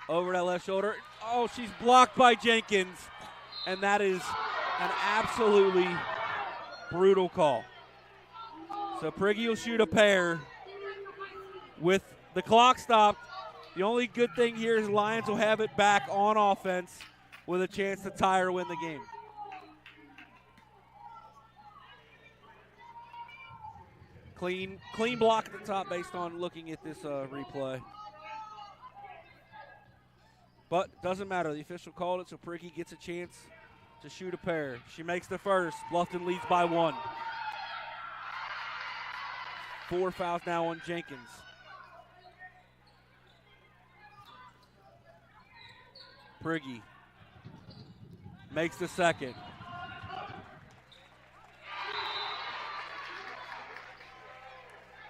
over that left shoulder. Oh, she's blocked by Jenkins. And that is an absolutely brutal call. So Priggy will shoot a pair with the clock stopped. The only good thing here is Lions will have it back on offense with a chance to tie or win the game. Clean block at the top based on looking at this replay. But doesn't matter. The official called it, so Priggy gets a chance to shoot a pair. She makes the first. Bluffton leads by 1. 4 fouls now on Jenkins. Priggy makes the second.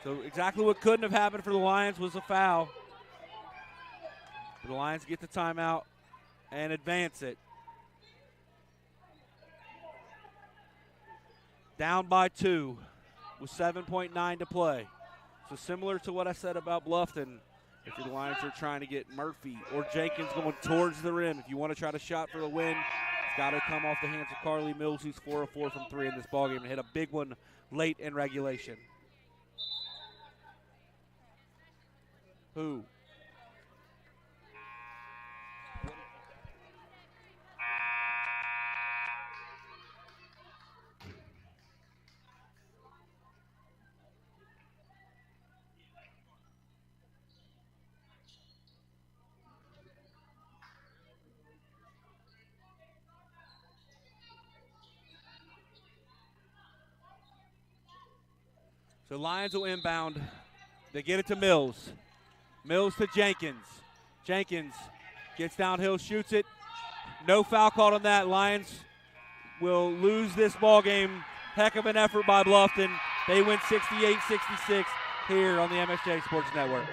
So exactly what couldn't have happened for the Lions was a foul. The Lions get the timeout and advance it. Down by 2 with 7.9 to play. So similar to what I said about Bluffton, if the Lions are trying to get Murphy or Jenkins going towards the rim, if you want to try to shot for the win, it's got to come off the hands of Carly Mills, who's 4 of 4 from 3 in this ballgame and hit a big one late in regulation. Who? So Lions will inbound. They get it to Mills. Mills to Jenkins. Jenkins gets downhill, shoots it. No foul called on that. Lions will lose this ball game. Heck of an effort by Bluffton. They win 68-66 here on the MSJ Sports Network.